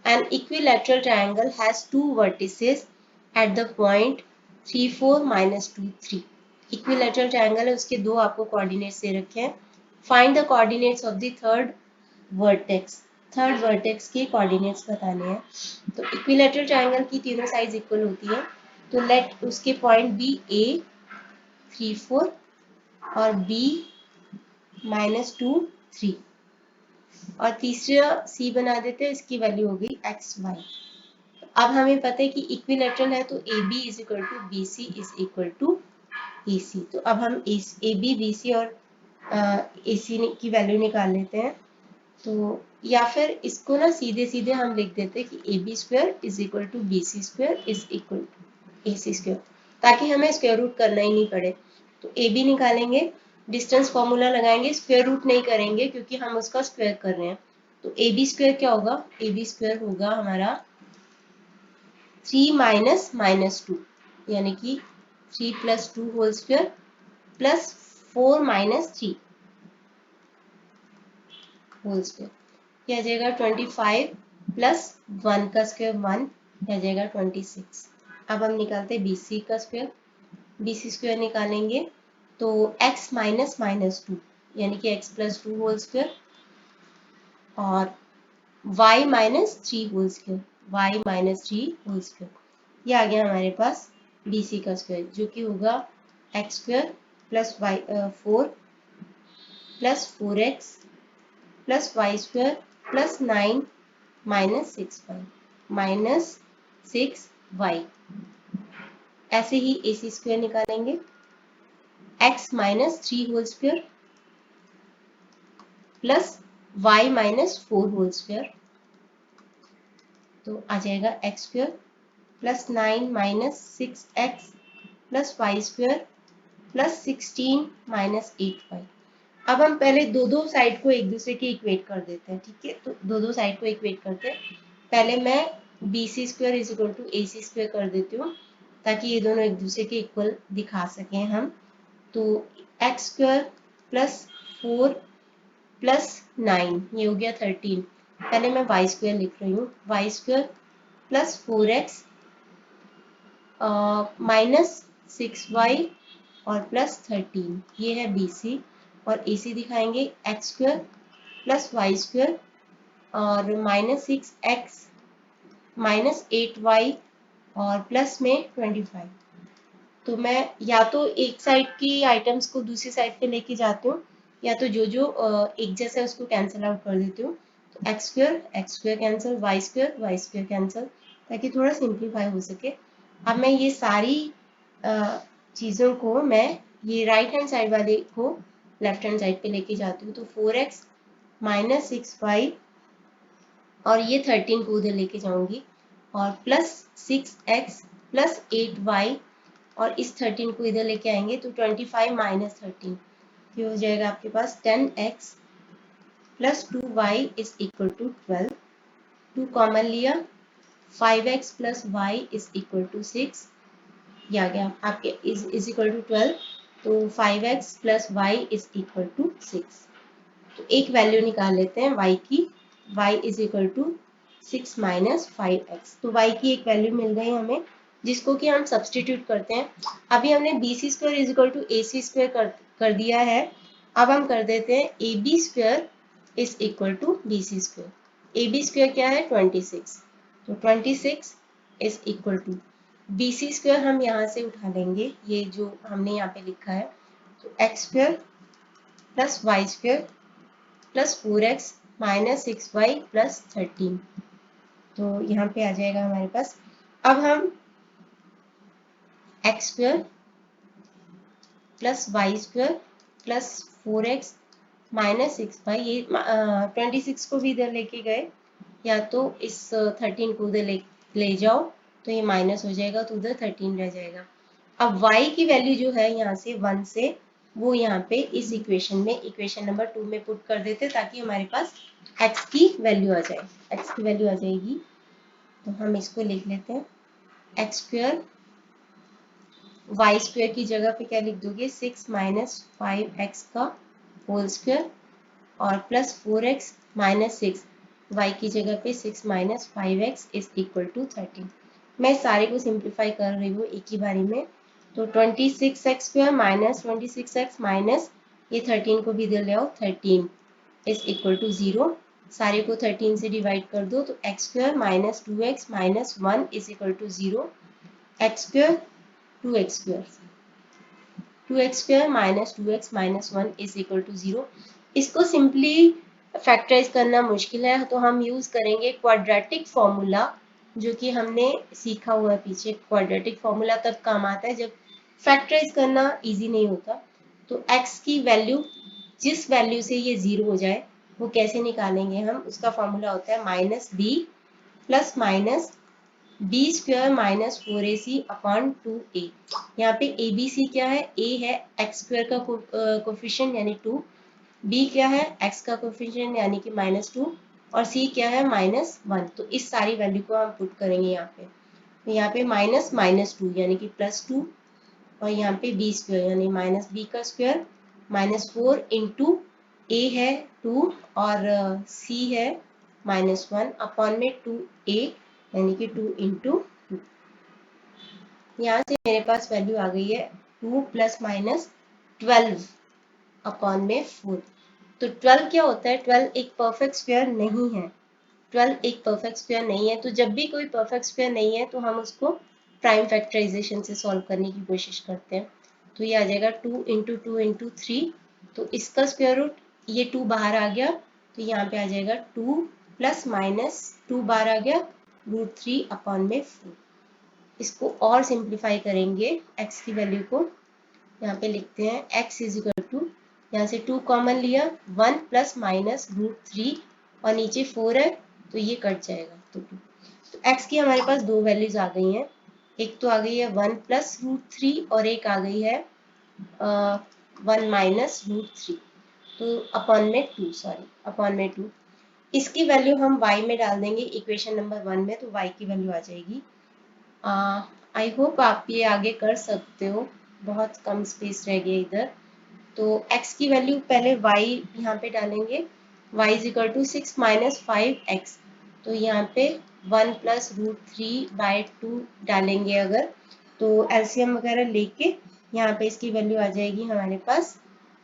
An equilateral triangle has 2 vertices at the point 3 4 -2 3। Equilateral triangle है, उसके दो आपको कोऑर्डिनेट्स दे रखे हैं। Find the coordinates of the third vertex, third vertex के कोऑर्डिनेट्स बताने हैं। तो इक्विलैटरल ट्रायंगल की तीनों साइड्स इक्वल होती है, तो लेट उसके पॉइंट बी ए 3 4 और बी -2 3, और तीसरा सी बना देते हैं, इसकी वैल्यू हो गई एक्स वाई। अब हमें पता है कि इक्विलैटरल है, तो A B is equal to B C is equal to A C. तो अब हम ए बी बी सी और ए सी की वैल्यू निकाल लेते हैं। तो या फिर इसको ना सीधे सीधे हम लिख देते हैं कि A B square is equal to B C square is equal to A C square, ताकि हमें स्क्वायर रूट करना ही नहीं पड़े। तो ए बी निकालेंगे, डिस्टेंस फॉर्मूला लगाएंगे, स्क्वायर रूट नहीं करेंगे क्योंकि हम उसका स्क्वायर कर रहे हैं। तो ए बी स्क्वायर क्या होगा, ए बी स्क्वायर होगा हमारा 3 माइनस -2, यानी कि 3 + 2 whole square plus 4 - 3 whole square, क्या जाएगा 25 प्लस 1 का स्क्वायर 1, क्या जाएगा 26। अब हम निकालते हैं BC का स्क्वायर, BC स्क्वायर निकालेंगे तो x माइनस -2 यानी कि x + 2 होल स्क्वायर और y -3 whole square, y -3 whole square, ये आ गया हमारे पास BC का स्क्वायर, जो कि होगा x square plus 4 plus 4x plus y square plus 9 -6y। ऐसे ही AC स्क्वायर निकालेंगे, x -3 whole square plus y -4 whole square, तो आ जाएगा x square plus 9 -6x plus y square plus 16 -8y। अब हम पहले दो साइड को एक दूसरे के इक्वेट कर देते हैं, ठीक है। तो दो साइड को इक्वेट करते हैं। पहले मैं BC square is equal to AC square कर देती हूँ, ताकि ये दोनों एक दूसरे के इक्वल दिखा सकें हम। तो x स्क्वायर प्लस 4 प्लस 9, ये हो गया 13। पहले मैं y स्क्वायर लिख रही हूँ, y square plus 4x -6y और प्लस 13, ये है BC। और AC दिखाएंगे x square plus y square और -6x -8y और प्लस में 25। तो मैं या तो एक साइड की आइटम्स को दूसरी साइड पे लेके जाती हूँ, या तो जो एक जैसा है उसको कैंसिल आउट कर देती हूँ। तो x square cancel, y square cancel, ताकि थोड़ा सिंप्लीफाई हो सके। अब मैं ये सारी चीज़ों को मैं ये राइट हैंड साइड वाले को लेफ्ट हैंड साइड पे लेके जाती हूँ। तो 4x -6y और ये 13 को उधर लेके जाऊंगी, और प्लस 6x प्लस 8y और इस 13 को इधर लेके आएंगे, तो 25 - 13, ये हो जाएगा आपके पास 10x plus 2y is equal to 12, 2 common लिया, 5x plus y is equal to 6, ये आ गया आपके इज इक्वल टू 12, तो 5x plus y is equal to 6। तो एक वैल्यू निकाल लेते हैं y की, y is equal to 6 minus 5x, तो y की एक वैल्यू मिल गई हमें जिसको कि हम सब्सटीट्यूट करते हैं। अभी हमने bc square is equal to ac square कर दिया है, अब हम कर देते हैं ab square is equal to bc square. ab square क्या है 26, तो 26 is equal to bc square हम यहाँ से उठा लेंगे, ये जो हमने यहाँ पे लिखा है, तो x square plus y square plus 4x minus 6y plus 13, तो यहाँ पे आ जाएगा हमारे पास। अब हम x square plus y square plus 4x minus 6y, ये 26 को भी इधर लेके गए, या तो इस 13 को उधर ले जाओ तो ये माइनस हो जाएगा, तो उधर 13 रह जाएगा। अब y की वैल्यू जो है यहाँ से 1 से, वो यहाँ पे इस इक्वेशन में, इक्वेशन नंबर 2 में पुट कर देते ताकि हमारे पास x की वैल्यू आ जाए। x की वैल्यू आ जाएगी, तो हम इसको लिख लेते हैं, x स्क्वायर वाई स्क्वायर की जगह पे क्या लिख दोगे, 6 माइनस 5x का होल स्क्वायर और प्लस 4x माइनस 6, y की जगह पे 6 minus 5x is equal to 13। मैं सारे को सिंप्लीफाई कर रही हूँ एक ही बारी में, तो 26x square minus 26x minus ये 13 को भी इधर ले आओ, 13 इज इक्वल टू 0, सारे को 13 से डिवाइड कर दो, तो x square minus 2x minus 1 is equal to 0, x square 2x square 2x square minus 2x minus 1 is equal to 0। इसको सिंपली फैक्टराइज करना मुश्किल है, तो हम यूज करेंगे क्वाड्रेटिक फॉर्मूला, जो कि हमने सीखा हुआ है पीछे। क्वाड्रेटिक फॉर्मूला तब काम आता है जब फैक्टराइज करना इजी नहीं होता। तो x की वैल्यू जिस वैल्यू से ये 0 हो जाए वो कैसे निकालेंगे हम, उसका फॉर्मूला होता है minus b plus minus b square minus 4ac upon 2a। यहाँ पे ए बी सी क्या है, a है एक्स स्क्वायर का कोफिशिएंट यानी 2, b क्या है x का कोफिशिएंट यानी कि -2, और c क्या है -1। तो इस सारी वैल्यू को हम पुट करेंगे यहाँ पे, तो यहाँ पे माइनस माइनस 2 यानी कि +2, और यहाँ पे बी स्क्वायर यानी माइनस बी का स्क्वायर -4 इंटू ए है 2 और c है -1 अपॉन में 2a यानी कि 2 इंटू 2। यहाँ से मेरे पास वैल्यू आ गई है 2 प्लस माइनस 12 अपॉन में 4। तो 12 क्या होता है, 12 एक परफेक्ट स्क्वायर नहीं है, 12 एक परफेक्ट स्क्वायर नहीं है। तो जब भी कोई परफेक्ट स्क्वायर नहीं है तो हम उसको प्राइम फैक्टराइजेशन से सॉल्व करने की कोशिश करते हैं। तो ये आ जाएगा 2 इंटू 2 इंटू 3, तो इसका स्क्वायर रूट, ये 2 बाहर आ गया, तो यहाँ पे आ जाएगा 2 प्लस माइनस 2 बाहर आ गया √3 अपॉन में 4। इसको और सिंप्लीफाई करेंगे, x की वैल्यू को यहाँ पे लिखते हैं, x इज इक्वल टू, यहाँ से 2 कॉमन लिया, 1 प्लस माइनस √3 और नीचे 4 है तो ये कट जाएगा, तो 2। तो x की हमारे पास दो वैल्यूज आ गई हैं, एक तो आ गई है 1 प्लस √3 और एक आ गई है 1 माइनस √3, तो अपॉन में 2, सॉरी अपॉन में 2। इसकी वैल्यू हम y में डाल देंगे इक्वेशन नंबर 1 में, तो y की वैल्यू आ जाएगी। आई होप आप ये आगे कर सकते हो, बहुत कम स्पेस रह गया इधर। तो x की वैल्यू पहले y यहाँ पे डालेंगे, y is equal to 6 minus 5x, तो यहाँ पे 1 प्लस √3/2 डालेंगे अगर, तो एलसीएम वगैरह लेके यहाँ पे इसकी वैल्यू आ जाएगी हमारे पास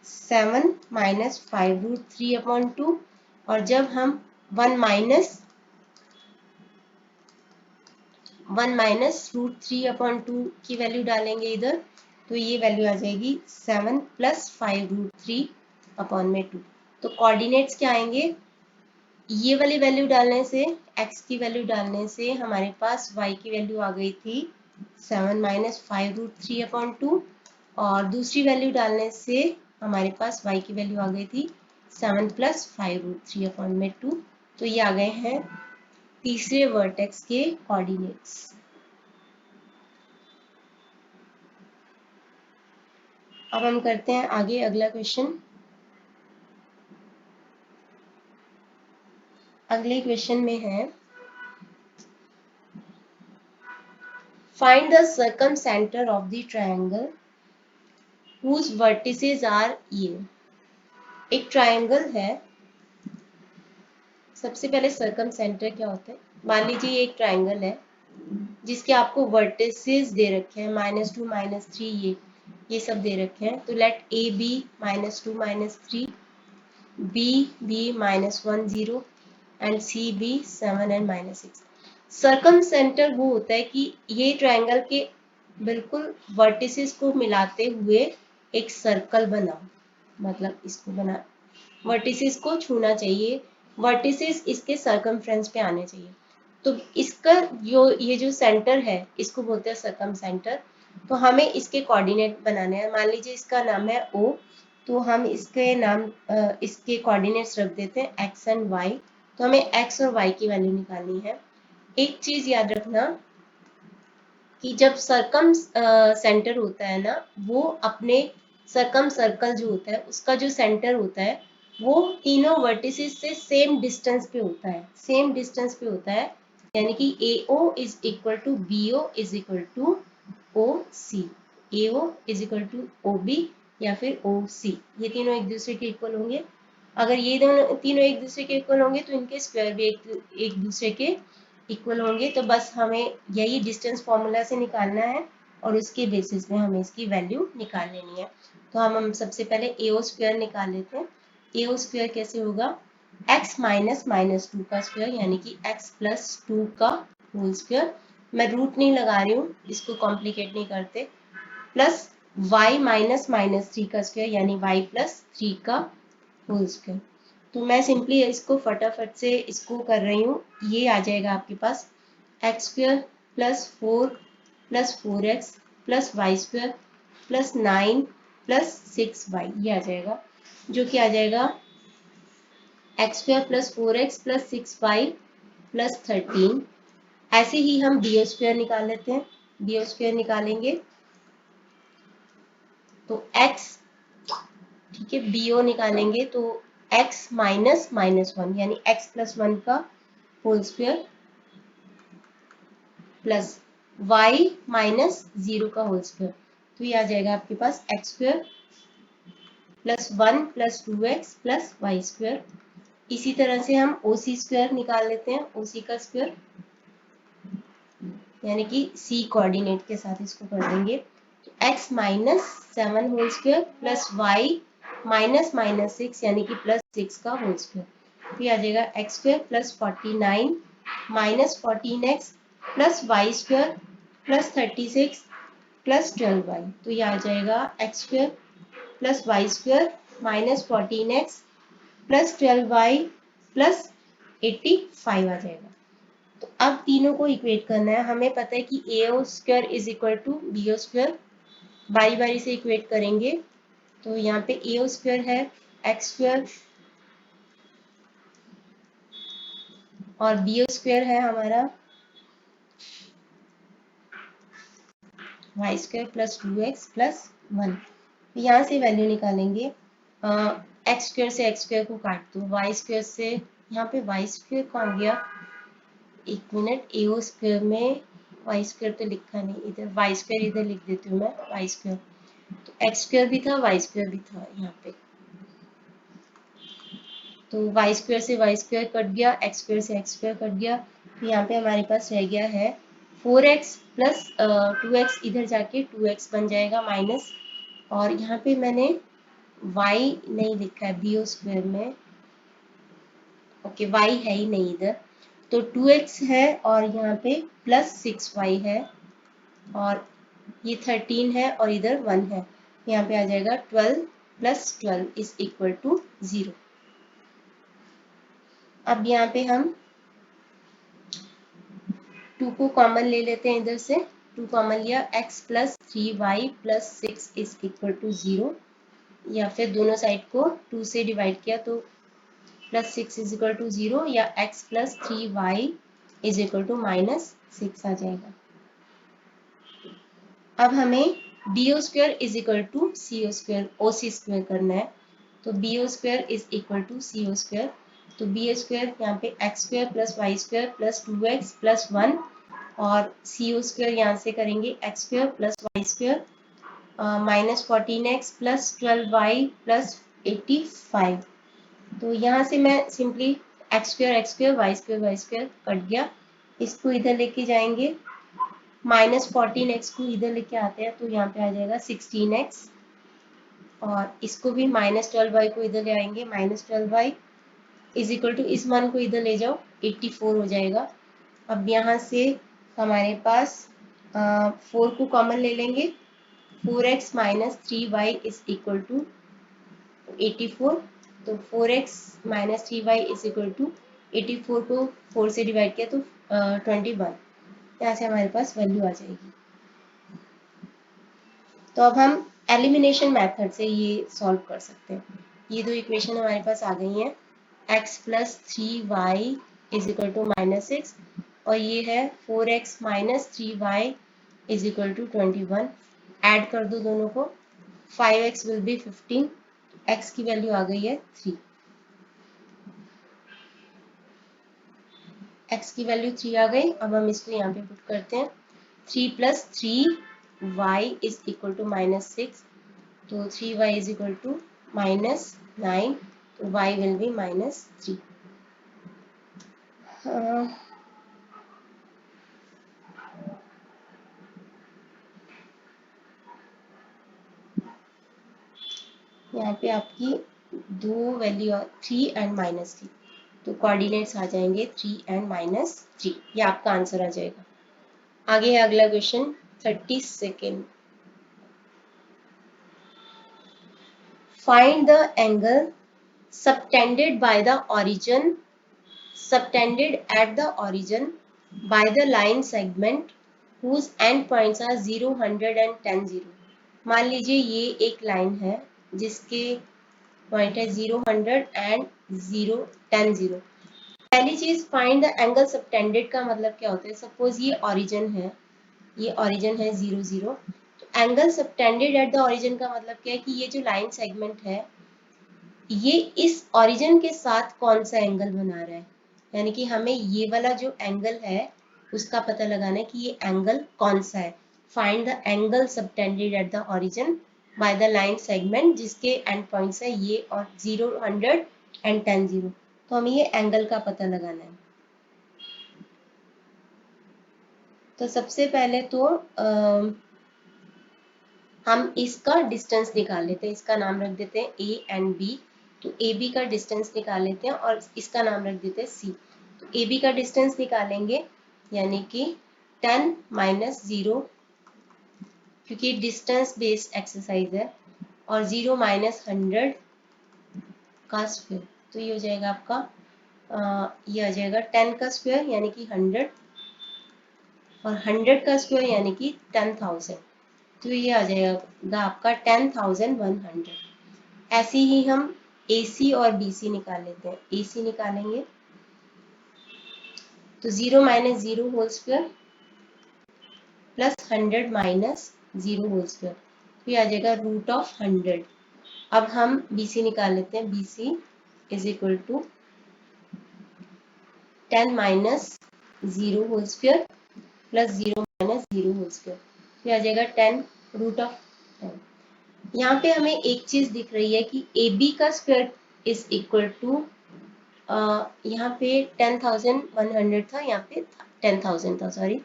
7 माइनस 5√3/2, और जब हम 1 माइनस √3/2 की वैल्यू डालेंगे इधर, तो ये वैल्यू आ जाएगी 7 प्लस 5√3/2। तो कोऑर्डिनेट्स क्या आएंगे, ये वाली वैल्यू डालने से, x की वैल्यू डालने से हमारे पास y की वैल्यू आ गई थी 7 माइनस 5√3/2, और दूसरी वैल्यू डालने से हमारे पास y की वैल्यू आ गई थी 7 प्लस 5√3/2। तो ये आ गए हैं तीसरे वर्टेक्स के कोऑर्डिनेट्स। अब हम करते हैं आगे अगला क्वेश्चन। अगले क्वेश्चन में है find the circumcentre of the triangle whose vertices are ये। एक ट्रायंगल है, सबसे पहले सर्कम सेंटर क्या होता है। मान लीजिए ये एक ट्रायंगल है जिसके आपको वर्टिसेस दे रखे हैं -2 -3, ये सब दे रखे हैं। तो let A be -2 -3, B be -1 0 and C be 7 and -6। Circumcentre वो होता है कि ये ट्रायंगल के बिल्कुल वर्टिसेस को मिलाते हुए एक सर्कल बना, मतलब इसको बना, वर्टिसेस को छूना चाहिए, वर्टिसेस इसके सर्कमफ्रेंस पे आने चाहिए। तो इसका ये जो सेंटर है इसको बोलते हैं सर्कम सेंटर। तो हमें इसके कोऑर्डिनेट बनाने हैं। मान लीजिए इसका नाम है O, तो हम इसके कोऑर्डिनेट्स रख देते हैं x एंड y। तो हमें x और y की वैल्यू निकालनी है। एक चीज याद रखना कि जब सर्कम सेंटर होता है ना, वो अपने सर्कम सर्कल जो होता है उसका जो सेंटर होता है वो तीनों वर्टिसेस से सेम डिस्टेंस पे होता है, सेम डिस्टेंस पे होता है। यानी कि AO is equal to BO is equal to OC, AO is equal to OB या फिर OC, ये तीनों एक दूसरे के इक्वल होंगे। अगर ये दोनों तीनों एक दूसरे के इक्वल होंगे तो इनके स्क्वायर भी एक दूसरे के इक्वल होंगे। तो बस हमें यही डिस्टेंस फॉर्मूला से निकालना है और उसके बेसिस में हमें इसकी वैल्यू निकाल लेनी है। तो हम सबसे पहले AO स्क्वायर निकाल लेते हैं। AO स्क्वायर कैसे होगा, x -2 का स्क्वायर यानी कि x + 2 का होल स्क्वायर। मैं रूट नहीं लगा रही हूँ, इसको कॉम्प्लिकेट नहीं करते। प्लस y -3 का स्क्वायर यानी y + 3 का होल स्क्वायर। तो मैं सिंपली इसको फटाफट से इसको कर रही हूँ। ये आ जाएगा आपके पास x² + 4 + 4x + y² + 9 + 6y, ये आ जाएगा, जो कि आ जाएगा x² + 4x + 6y + 13। ऐसे ही हम BO² निकाल लेते हैं। BO² निकालेंगे तो x, ठीक है, BO निकालेंगे तो x - -1 यानी x + 1 का होल स्क्वायर प्लस y -0 का होल स्क्वायर। तो ये आ जाएगा आपके पास x² + 1 + 2x + y²। इसी तरह से हम OC² निकाल लेते हैं। OC का स्क्वायर यानी कि C कोऑर्डिनेट के साथ इसको कर देंगे। तो x -7 whole square plus y -6 यानी कि +6 का होल स्क्वायर। तो ये आ जाएगा x² + 49 -14x + y² + 36 + 12y। तो ये आ जाएगा x² + y² -14x + 12y + 85 आ जाएगा। तो अब तीनों को इक्वेट करना है। हमें पता है कि AO² is equal to BO²। बारी बारी से इक्वेट करेंगे। तो यहाँ पे AO² है x² और BO² है हमारा y² + 2x + 1। यहाँ से वैल्यू निकालेंगे। x² से x² को काट दो, y² से, यहाँ पे y² कहाँ गया, एक मिनट, AO² में y² तो लिखा नहीं, इधर y² इधर लिख देती हूँ मैं, y²। तो x² भी था, y² भी था यहाँ पे। तो y² से y² कट गया, x² से x² कट गया। तो यहाँ पे हमारे पास रह गया है 4x + 2x, इधर जाके 2x बन जाएगा माइनस, और यहाँ पे मैंने y नहीं लिखा है BO² में, ओके y है ही नहीं इधर। तो 2x है और यहाँ पे +6y है, और ये 13 है और इधर 1 है। यहाँ पे आ जाएगा 12 + 12 इज इक्वल टू 0। अब यहाँ पे हम 2 को कॉमन ले लेते हैं, इधर से 2 कॉमन लिया, x + 3y + 6 is equal to 0, या फिर दोनों साइड को 2 से डिवाइड किया तो +6 इज इक्वल टू 0, या x + 3y is equal to -6 आ जाएगा। अब हमें BO² is equal to OC² करना है। तो BO² is equal to CO²। तो बी स्क्वायर यहाँ पे x square plus y square plus 2x plus 1 और सी स्क्वायर यहाँ से करेंगे x square plus y square minus 14x plus 12y plus 85। तो यहाँ से मैं simply x square y square cut गया, इसको इधर लेके जाएंगे, माइनस 14x को इधर लेके आते हैं तो यहाँ पे आ जाएगा 16x और इसको भी माइनस 12y को इधर ले आएंगे, minus 12y is equal to इस मान को इधर ले जाओ 84 हो जाएगा। अब यहाँ से हमारे पास 4 को कॉमन ले लेंगे, 4x minus 3y is equal to 84। तो 4x minus 3y is equal to 84 को 4 से डिवाइड किया तो 21, यहाँ से हमारे पास वैल्यू आ जाएगी। तो अब हम एलिमिनेशन मेथड से ये सॉल्व कर सकते हैं। ये दो इक्वेशन हमारे पास आ गई हैं, x plus 3y is equal to minus 6 और ये है 4x minus 3y is equal to 21। Add कर दो दोनों को, 5x विल बी 15, x की वैल्यू आ गई है 3, x की वैल्यू 3 आ गई। अब हम इसको यहाँ पे पुट करते हैं, 3 plus 3y is equal to minus 6, तो 3y is equal to minus 9, तो y विल बी माइनस 3। यहाँ पे आपकी दो वैल्यू 3 एंड माइनस 3, तो कोऑर्डिनेट्स आ जाएंगे 3 एंड माइनस 3, ये आपका आंसर आ जाएगा। आगे है अगला question 32। Find the angle subtended at the origin by the line segment whose end points are 0, 100 and 10, 0। मान लीजिए ये एक लाइन है जिसके पॉइंट है 0, 100 एंड 0, 10, 0। पहली चीज फाइंड द एंगल सबटेंडेड का मतलब क्या होता है। सपोज ये ओरिजिन है 0, 0, तो angle subtended at the origin का मतलब क्या है कि ये जो लाइन सेगमेंट है ये इस ओरिजिन के साथ कौन सा एंगल बना रहा है, यानी कि हमें ये वाला जो एंगल है उसका पता लगाना है कि ये एंगल कौन सा है। Find the angle subtended at the origin by the line segment जिसके एंड पॉइंट्स है ये और 0, 100 एंड 10, 0। तो हमें ये एंगल का पता लगाना है। तो सबसे पहले तो हम इसका डिस्टेंस निकाल लेते हैं, इसका नाम रख देते हैं ए एंड बी। तो ए बी का डिस्टेंस निकाल लेते हैं और इसका नाम रख देते हैं सी। तो ए बी का डिस्टेंस निकालेंगे यानी कि 10 माइनस 0, क्योंकि डिस्टेंस बेस्ड एक्सरसाइज है, और 0 माइनस 100 का स्क्वायर, तो ये हो जाएगा आपका ये आ जाएगा 10 का स्क्वायर यानी कि 100 और 100 का स्क्वायर यानी कि 10,000, तो ये आ जाएगा आपका 10,100। ऐसे ही हम AC और BC निकाल लेते हैं। AC निकालेंगे तो 0 minus 0 whole square plus 100 minus 0 whole square, तो ये आ जाएगा रूट ऑफ 100। अब हम BC निकाल लेते हैं। BC is equal to 10 minus 0 whole square plus 0 minus 0 whole square, तो ये आ जाएगा 10 रूट ऑफ 10। यहाँ पे हमें एक चीज दिख रही है कि AB का स्क्वायर इज इक्वल टू, यहाँ पे 10,100 था, यहाँ पे 10,000 था, सॉरी।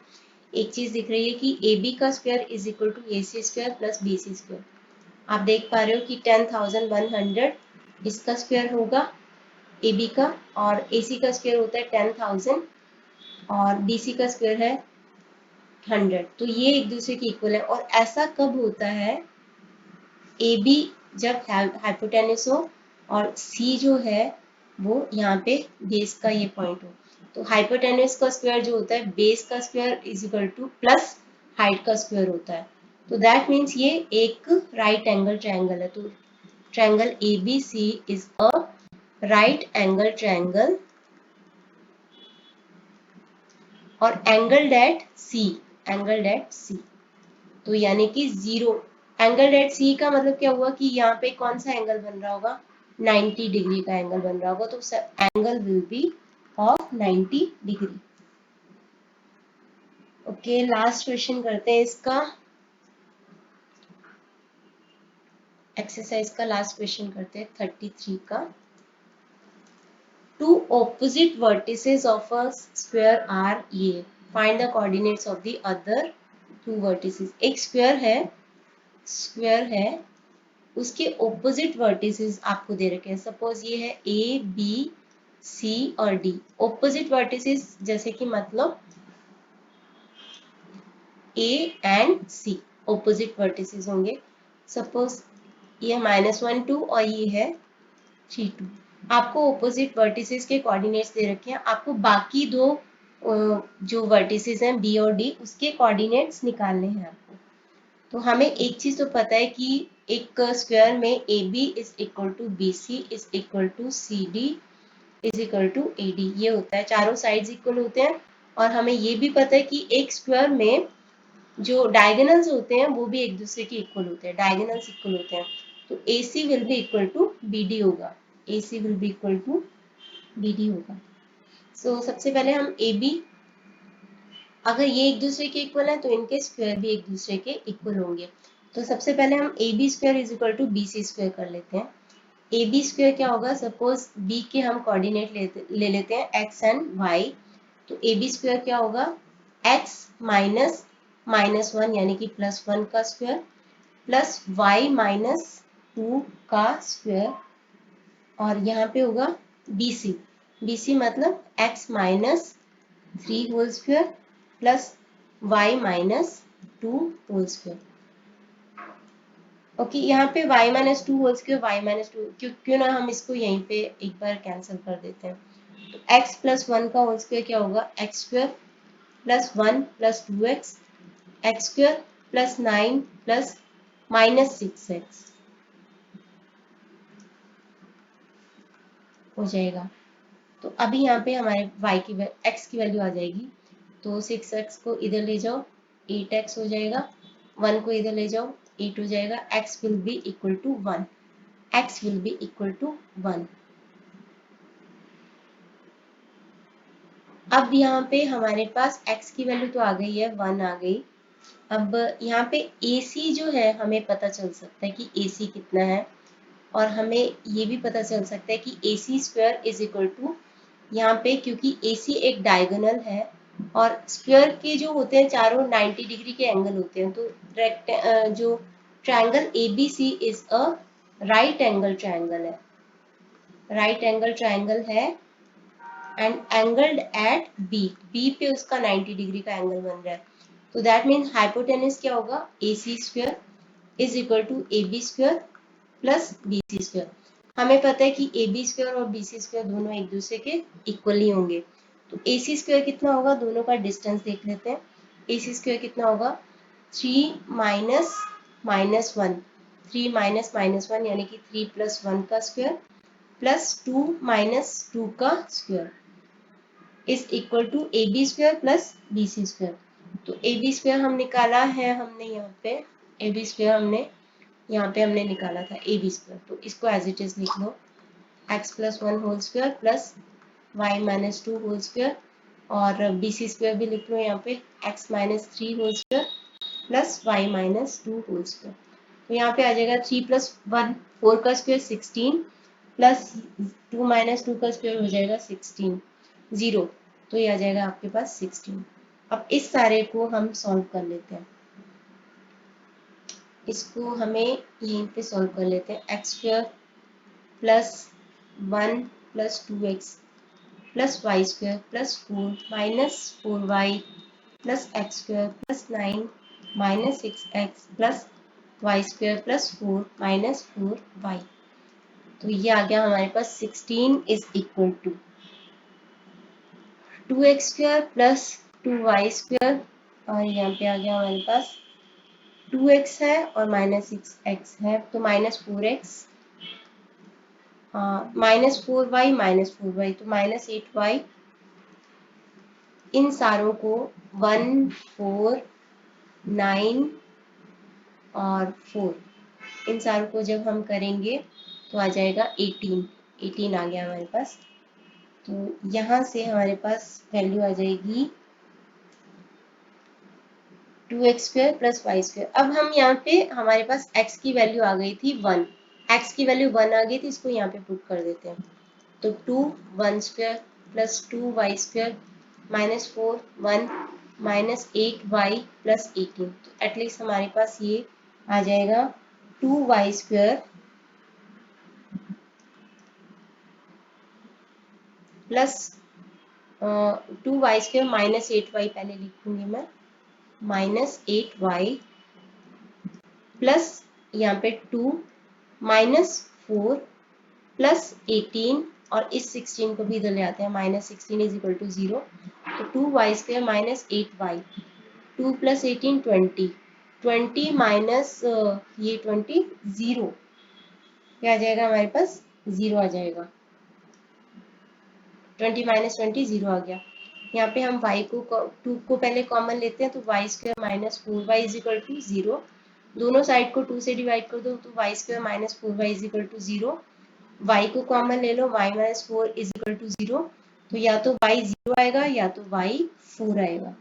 एक चीज दिख रही है कि AB का square is equal to AC square plus BC square. आप देख पा रहे हो कि 10,100 इसका स्क्वायर होगा AB का, और AC का स्क्वायर होता है 10,000 और BC का स्क्वायर है 100, तो ये एक दूसरे के इक्वल है। और ऐसा कब होता है, AB जब हाइपोटेन्यूस हो और C जो है वो यहाँ पे बेस का ये पॉइंट हो, तो हाइपोटेन्यूस का स्क्वायर जो होता है बेस का square is equal two plus height का स्क्वायर होता है। तो दैट मीन्स ये एक राइट एंगल ट्रायंगल है। तो triangle ABC is a right angle triangle और एंगल एट C, तो यानी कि 0 एंगल एट C का मतलब क्या हुआ कि यहाँ पे कौन सा एंगल बन रहा होगा, 90 डिग्री का एंगल बन रहा होगा, तो angle will be of 90 degree. Okay, last question करते हैं इसका, एक्सरसाइज का लास्ट क्वेश्चन करते हैं 33 का। Two opposite vertices of a square are ये, find the coordinates of the other two vertices. एक स्क्वायर है, उसके ऑपोजिट वर्टिसेस आपको दे रखे हैं। सपोज ये है ए बी सी और डी। ऑपोजिट वर्टिसेस जैसे कि मतलब A and C opposite vertices होंगे। सपोज ये -1 2 और ये है 3 2। आपको ऑपोजिट वर्टिसेस के कोऑर्डिनेट्स दे रखे हैं, आपको बाकी दो जो वर्टिसेस हैं बी और डी उसके कोऑर्डिनेट्स निकालने हैं आपको। तो हमें एक चीज तो पता है कि एक स्क्वायर में A B is equal to B C is equal to C D is equal to A D, ये होता है, चारों साइड्स इक्वल होते हैं। और हमें ये भी पता है कि एक स्क्वायर में जो डायगोनल्स होते हैं वो भी एक दूसरे के इक्वल होते हैं, डायगोनल्स इक्वल होते हैं। तो A C will be equal to B D होगा, A C will be equal to B D होगा। सो सबसे पहले हम ए बी, अगर ये एक दूसरे के इक्वल है तो इनके स्क्वायर भी एक दूसरे के इक्वल होंगे। तो सबसे पहले हम A B square is equal to B C square कर लेते हैं। ए बी स्क्वायर क्या होगा, सपोज बी के हम कोऑर्डिनेट ले लेते हैं एक्स एंड वाई। तो ए बी स्क्वायर क्या होगा, एक्स माइनस -1 यानी कि +1 का स्क्वायर प्लस वाई -2 का स्क्वायर। और यहाँ पे होगा बी सी, बी सी मतलब x -3 whole square plus y -2 whole square. Okay, यहाँ पे y-2 होल स्क्वायर y-2 क्यों ना हम इसको यहीं पे एक बार कैंसिल कर देते हैं। तो x प्लस 1 का होल स्क्वायर क्या होगा, x square plus 1 plus 2x x square plus 9 plus -6x हो जाएगा। तो अभी यहाँ पे हमारे x की वैल्यू आ जाएगी। तो 6x को इधर ले जाओ 8x हो जाएगा, 1 को इधर ले जाओ 8 हो जाएगा, x will be equal to 1, x will be equal to 1। अब यहाँ पे हमारे पास x की वैल्यू तो आ गई है, 1 आ गई। अब यहाँ पे AC जो है हमें पता चल सकता है कि AC कितना है, और हमें ये भी पता चल सकता है कि AC square is equal to, यहाँ पे क्योंकि AC एक डायगोनल है और स्क्वायर के जो होते हैं चारों 90 डिग्री के एंगल होते हैं। तो जो triangle ABC is a right angle triangle है, राइट एंगल ट्रायंगल है एंड एंगल्ड एट बी पे उसका 90 डिग्री का एंगल बन रहा है। तो दैट मीन्स हाइपोटेनस क्या होगा, AC square is equal to AB square plus BC square. हमें पता है कि AB स्क्वायर और BC स्क्वायर दोनों एक दूसरे के इक्वल ही होंगे। तो AC स्क्वायर कितना होगा, दोनों का डिस्टेंस देख लेते हैं। AC स्क्वायर कितना होगा, 3 माइनस -1, 3 माइनस -1 यानी कि 3 प्लस 1 का स्क्वायर प्लस 2 माइनस 2 का square is equal to AB square plus BC square. तो AB स्क्वायर हम निकाला है, हमने यहाँ पे AB स्क्वायर हमने निकाला था AB स्क्वायर। तो इसको एज इट इज लिख लो, x plus 1 whole square plus y-2 whole square, और BC स्क्वायर भी लिख लो यहाँ पे, x -3 whole square plus y-2 whole square. तो यहाँ पे आ जाएगा 3 प्लस 1 4 का स्क्वायर 16 प्लस 2 माइनस 2 का स्क्वायर हो जाएगा 16 0। तो ये आ जाएगा आपके पास 16। अब इस सारे को हम सॉल्व कर लेते हैं, इसको हमें यहीं पे सॉल्व कर लेते हैं। X square plus 1 plus 2x plus y square plus 4 minus 4y plus x square plus 9 minus 6x plus y square plus 4 minus 4y। तो ये आ गया हमारे पास 16 is equal to 2x square plus 2y square, और यहाँ पे आ गया हमारे पास 2x है और -6x है, तो -4x -4y तो -8y। इन सारों को 1 4 9 और 4, इन सारों को जब हम करेंगे तो आ जाएगा 18 आ गया हमारे पास। तो यहाँ से हमारे पास वैल्यू आ जाएगी 2x² + y²। अब हम यहाँ पे हमारे पास x की वैल्यू आ गई थी 1, x की वैल्यू 1 आ गई थी, इसको यहाँ पे पुट कर देते हैं। तो 2 1² + 2y² -4 1 -8y + 18। तो एटलीस्ट हमारे पास ये आ जाएगा 2y² प्लस 2y² -8y पहले लिखूंगी मैं, -8y प्लस यहाँ पे 2 -4 प्लस 18 और इस 16 को भी इधर ले आते हैं, -16 = 0। तो 2y² -8y, 2 + 18 20, 20 माइनस ये 20 0, क्या आ जाएगा हमारे पास 0 आ जाएगा। 20 - 20 0 आ गया। यहाँ पे हम y को 2 को पहले कॉमन लेते हैं, तो y² -4y = 0। दोनों साइड को 2 से डिवाइड कर दो, तो y² -4y = 0। y को कॉमन ले लो, y - 4 = 0। तो या तो y 0 आएगा या तो y 4 आएगा।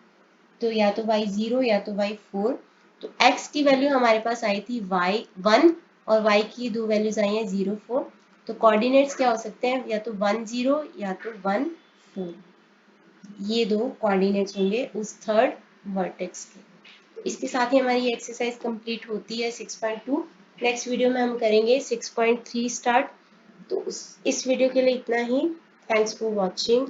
तो या तो y 0 या तो y 4। तो x की वैल्यू हमारे पास आई थी y 1 और y की दो वैल्यूज आई हैं 0 4। तो कोऑर्डिनेट्स क्या हो सकते हैं, या तो 1 0 या तो 1 4। ये दो कोऑर्डिनेट्स होंगे उस थर्ड वर्टेक्स के। इसके साथ ही हमारी ये एक्सरसाइज कंप्लीट होती है 6.2। नेक्स्ट वीडियो में हम करेंगे 6.3 स्टार्ट। तो इस वीडियो के लिए इतना ही। Thanks for watching.